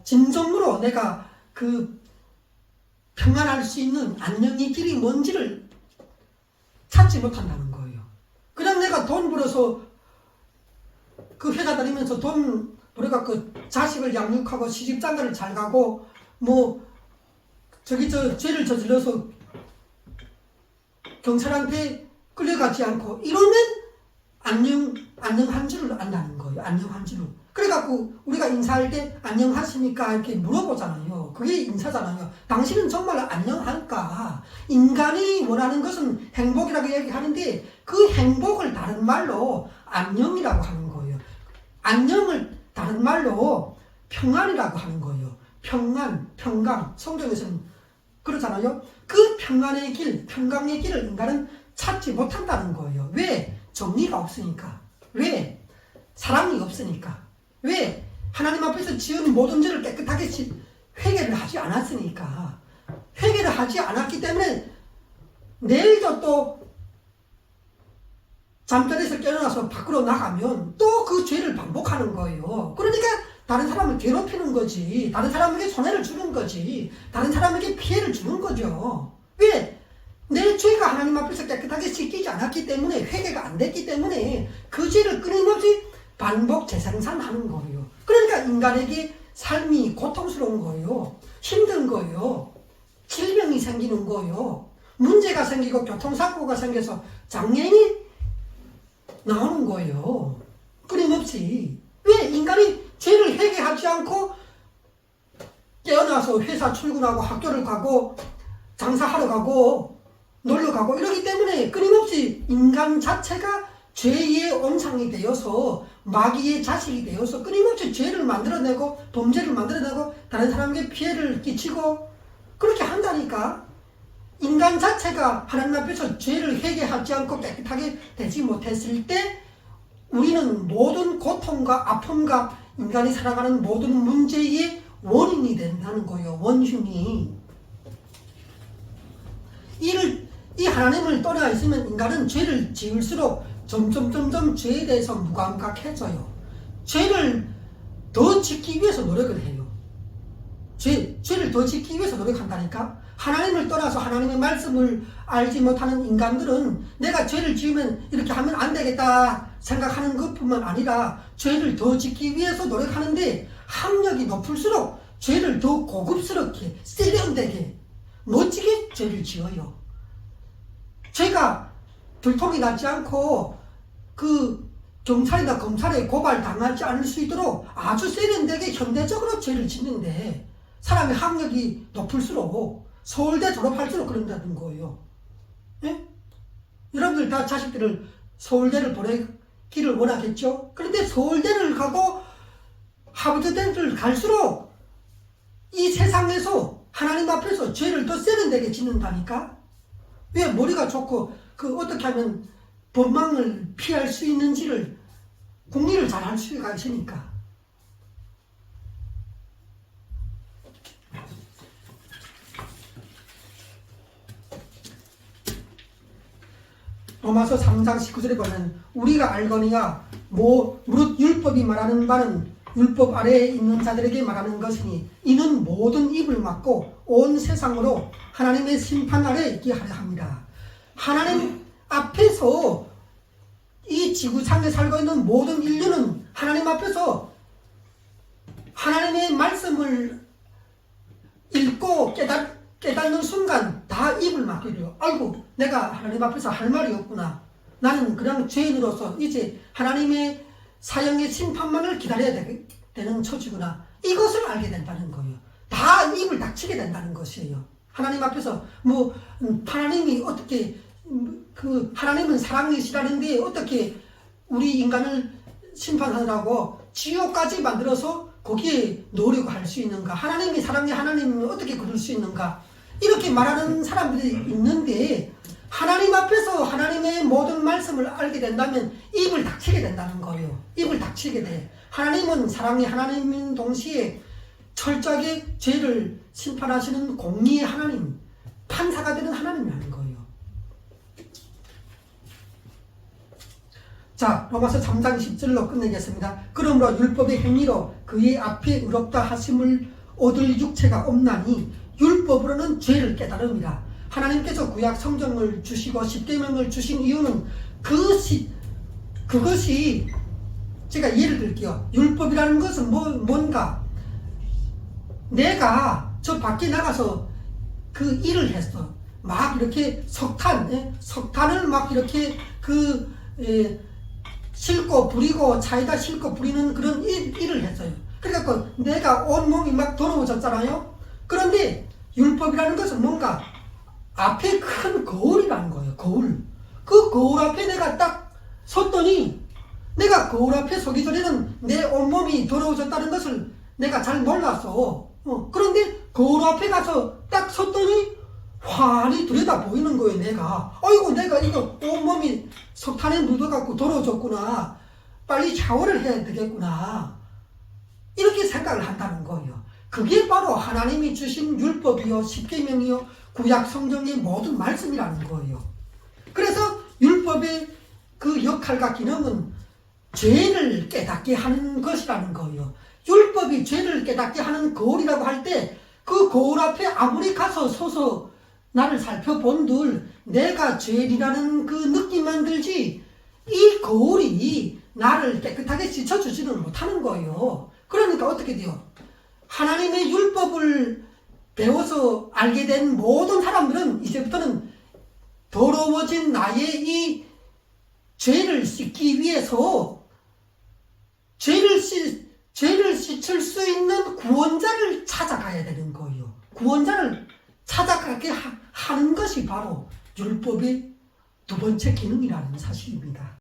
진정으로 내가 그 평안할 수 있는 안녕의 길이 뭔지를 찾지 못한다는 거예요. 그냥 내가 돈 벌어서 그 회사 다니면서 돈 벌어갖고 자식을 양육하고 시집장가를 잘 가고 죄를 저질러서 경찰한테 끌려가지 않고 이러면 안녕한 줄을 안다는 거예요. 안녕한 줄을. 그래갖고 우리가 인사할 때 안녕하십니까 이렇게 물어보잖아요. 그게 인사잖아요. 당신은 정말 안녕할까? 인간이 원하는 것은 행복이라고 얘기하는데 그 행복을 다른 말로 안녕이라고 하는 거예요. 안녕을 다른 말로 평안이라고 하는 거예요. 평안, 평강. 성경에서는 그렇잖아요. 그 평안의 길, 평강의 길을 인간은 찾지 못한다는 거예요. 왜? 정의가 없으니까. 왜? 사랑이 없으니까. 왜? 하나님 앞에서 지은 모든 죄를 깨끗하게 회개를 하지 않았으니까. 회개를 하지 않았기 때문에 내일도 또 잠자리에서 깨어나서 밖으로 나가면 또 그 죄를 반복하는 거예요. 그러니까 다른 사람을 괴롭히는 거지. 다른 사람에게 손해를 주는 거지. 다른 사람에게 피해를 주는 거죠. 왜? 내 죄가 하나님 앞에서 깨끗하게 씻기지 않았기 때문에, 회개가 안 됐기 때문에 그 죄를 끊임없이 반복 재생산하는 거예요. 그러니까 인간에게 삶이 고통스러운 거예요. 힘든 거예요. 질병이 생기는 거예요. 문제가 생기고 교통사고가 생겨서 장애인이 나오는 거예요. 끊임없이. 왜? 인간이 죄를 회개하지 않고 깨어나서 회사 출근하고 학교를 가고 장사하러 가고 놀러 가고 이러기 때문에 끊임없이 인간 자체가 죄의 온상이 되어서 마귀의 자식이 되어서 끊임없이 죄를 만들어내고 범죄를 만들어내고 다른 사람에게 피해를 끼치고 그렇게 한다니까. 인간 자체가 하나님 앞에서 죄를 회개하지 않고 깨끗하게 되지 못했을 때 우리는 모든 고통과 아픔과 인간이 살아가는 모든 문제의 원인이 된다는 거예요. 원흉이. 이 하나님을 떠나 있으면 인간은 죄를 지을수록 점점 죄에 대해서 무감각해져요. 죄를 더 짓기 위해서 노력을 해요. 죄를 더 짓기 위해서 노력한다니까. 하나님을 떠나서 하나님의 말씀을 알지 못하는 인간들은 내가 죄를 지으면 이렇게 하면 안 되겠다 생각하는 것뿐만 아니라 죄를 더 짓기 위해서 노력하는데 학력이 높을수록 죄를 더 고급스럽게 세련되게 멋지게 죄를 지어요. 죄가 들통이 나지 않고 그 경찰이나 검찰에 고발당하지 않을 수 있도록 아주 세련되게 현대적으로 죄를 짓는데 사람의 학력이 높을수록 서울대 졸업할수록 그런다는 거예요. 예? 여러분들 다 자식들을 서울대를 보내기를 원하겠죠? 그런데 서울대를 가고 하버드대를 갈수록 이 세상에서 하나님 앞에서 죄를 더 세련되게 짓는다니까? 왜? 머리가 좋고 어떻게 하면 법망을 피할 수 있는지를 공리를 잘 할 수가 있으니까. 로마서 3장 19절에 보면 우리가 알거니와 무릇 율법이 말하는 바는 율법 아래에 있는 자들에게 말하는 것이니 이는 모든 입을 막고 온 세상으로 하나님의 심판 아래에 있게 하려 합니다. 하나님 앞에서 이 지구상에 살고 있는 모든 인류는 하나님 앞에서 하나님의 말씀을 읽고 깨닫는 순간 다 입을 막게 돼요. 아이고 내가 하나님 앞에서 할 말이 없구나. 나는 그냥 죄인으로서 이제 하나님의 사형의 심판만을 기다려야 되는 처지구나. 이것을 알게 된다는 거예요. 다 입을 닥치게 된다는 것이에요. 하나님 앞에서 하나님이 어떻게 하나님은 사랑이시라는데 어떻게 우리 인간을 심판하느라고 지옥까지 만들어서 거기에 놓으려고 할 수 있는가? 하나님이 사랑이 하나님은 어떻게 그럴 수 있는가? 이렇게 말하는 사람들이 있는데 하나님 앞에서 하나님의 모든 말씀을 알게 된다면 입을 닥치게 된다는 거예요. 입을 닥치게 돼. 하나님은 사랑의 하나님인 동시에 철저하게 죄를 심판하시는 공의의 하나님, 판사가 되는 하나님이라는 거예요. 자, 로마서 3장 10절로 끝내겠습니다. 그러므로 율법의 행위로 그의 앞에 의롭다 하심을 얻을 육체가 없나니 율법으로는 죄를 깨달음이라. 하나님께서 구약 성경을 주시고 십계명을 주신 이유는 그것이 제가 예를 들게요. 율법이라는 것은 뭔가 내가 저 밖에 나가서 그 일을 했어. 막 이렇게 석탄을 막 이렇게 싣고 부리고 차에다 싣고 부리는 그런 일을 했어요. 그러니까 내가 온몸이 막 더러워졌잖아요. 그런데 율법이라는 것은 뭔가 앞에 큰 거울이라는 거예요. 거울. 그 거울 앞에 내가 딱 섰더니 내가 거울 앞에 서기 전에는 내 온몸이 더러워졌다는 것을 내가 잘 몰랐어. 그런데 거울 앞에 가서 딱 섰더니 환히 들여다 보이는 거예요. 내가 아이고 내가 이거 온몸이 석탄에 묻어갖고 더러워졌구나. 빨리 샤워를 해야 되겠구나. 이렇게 생각을 한다는 거예요. 그게 바로 하나님이 주신 율법이요 십계명이요 구약 성경의 모든 말씀이라는 거예요. 그래서 율법의 그 역할과 기능은 죄를 깨닫게 하는 것이라는 거예요. 율법이 죄를 깨닫게 하는 거울이라고 할 때 그 거울 앞에 아무리 가서 서서 나를 살펴본들 내가 죄인이라는 그 느낌만 들지 이 거울이 나를 깨끗하게 씻어주지는 못하는 거예요. 그러니까 어떻게 돼요? 하나님의 율법을 배워서 알게 된 모든 사람들은 이제부터는 더러워진 나의 이 죄를 씻기 위해서 죄를 씻을 수 있는 구원자를 찾아가야 되는 거예요. 구원자를 찾아가게 하는 것이 바로 율법의 두 번째 기능이라는 사실입니다.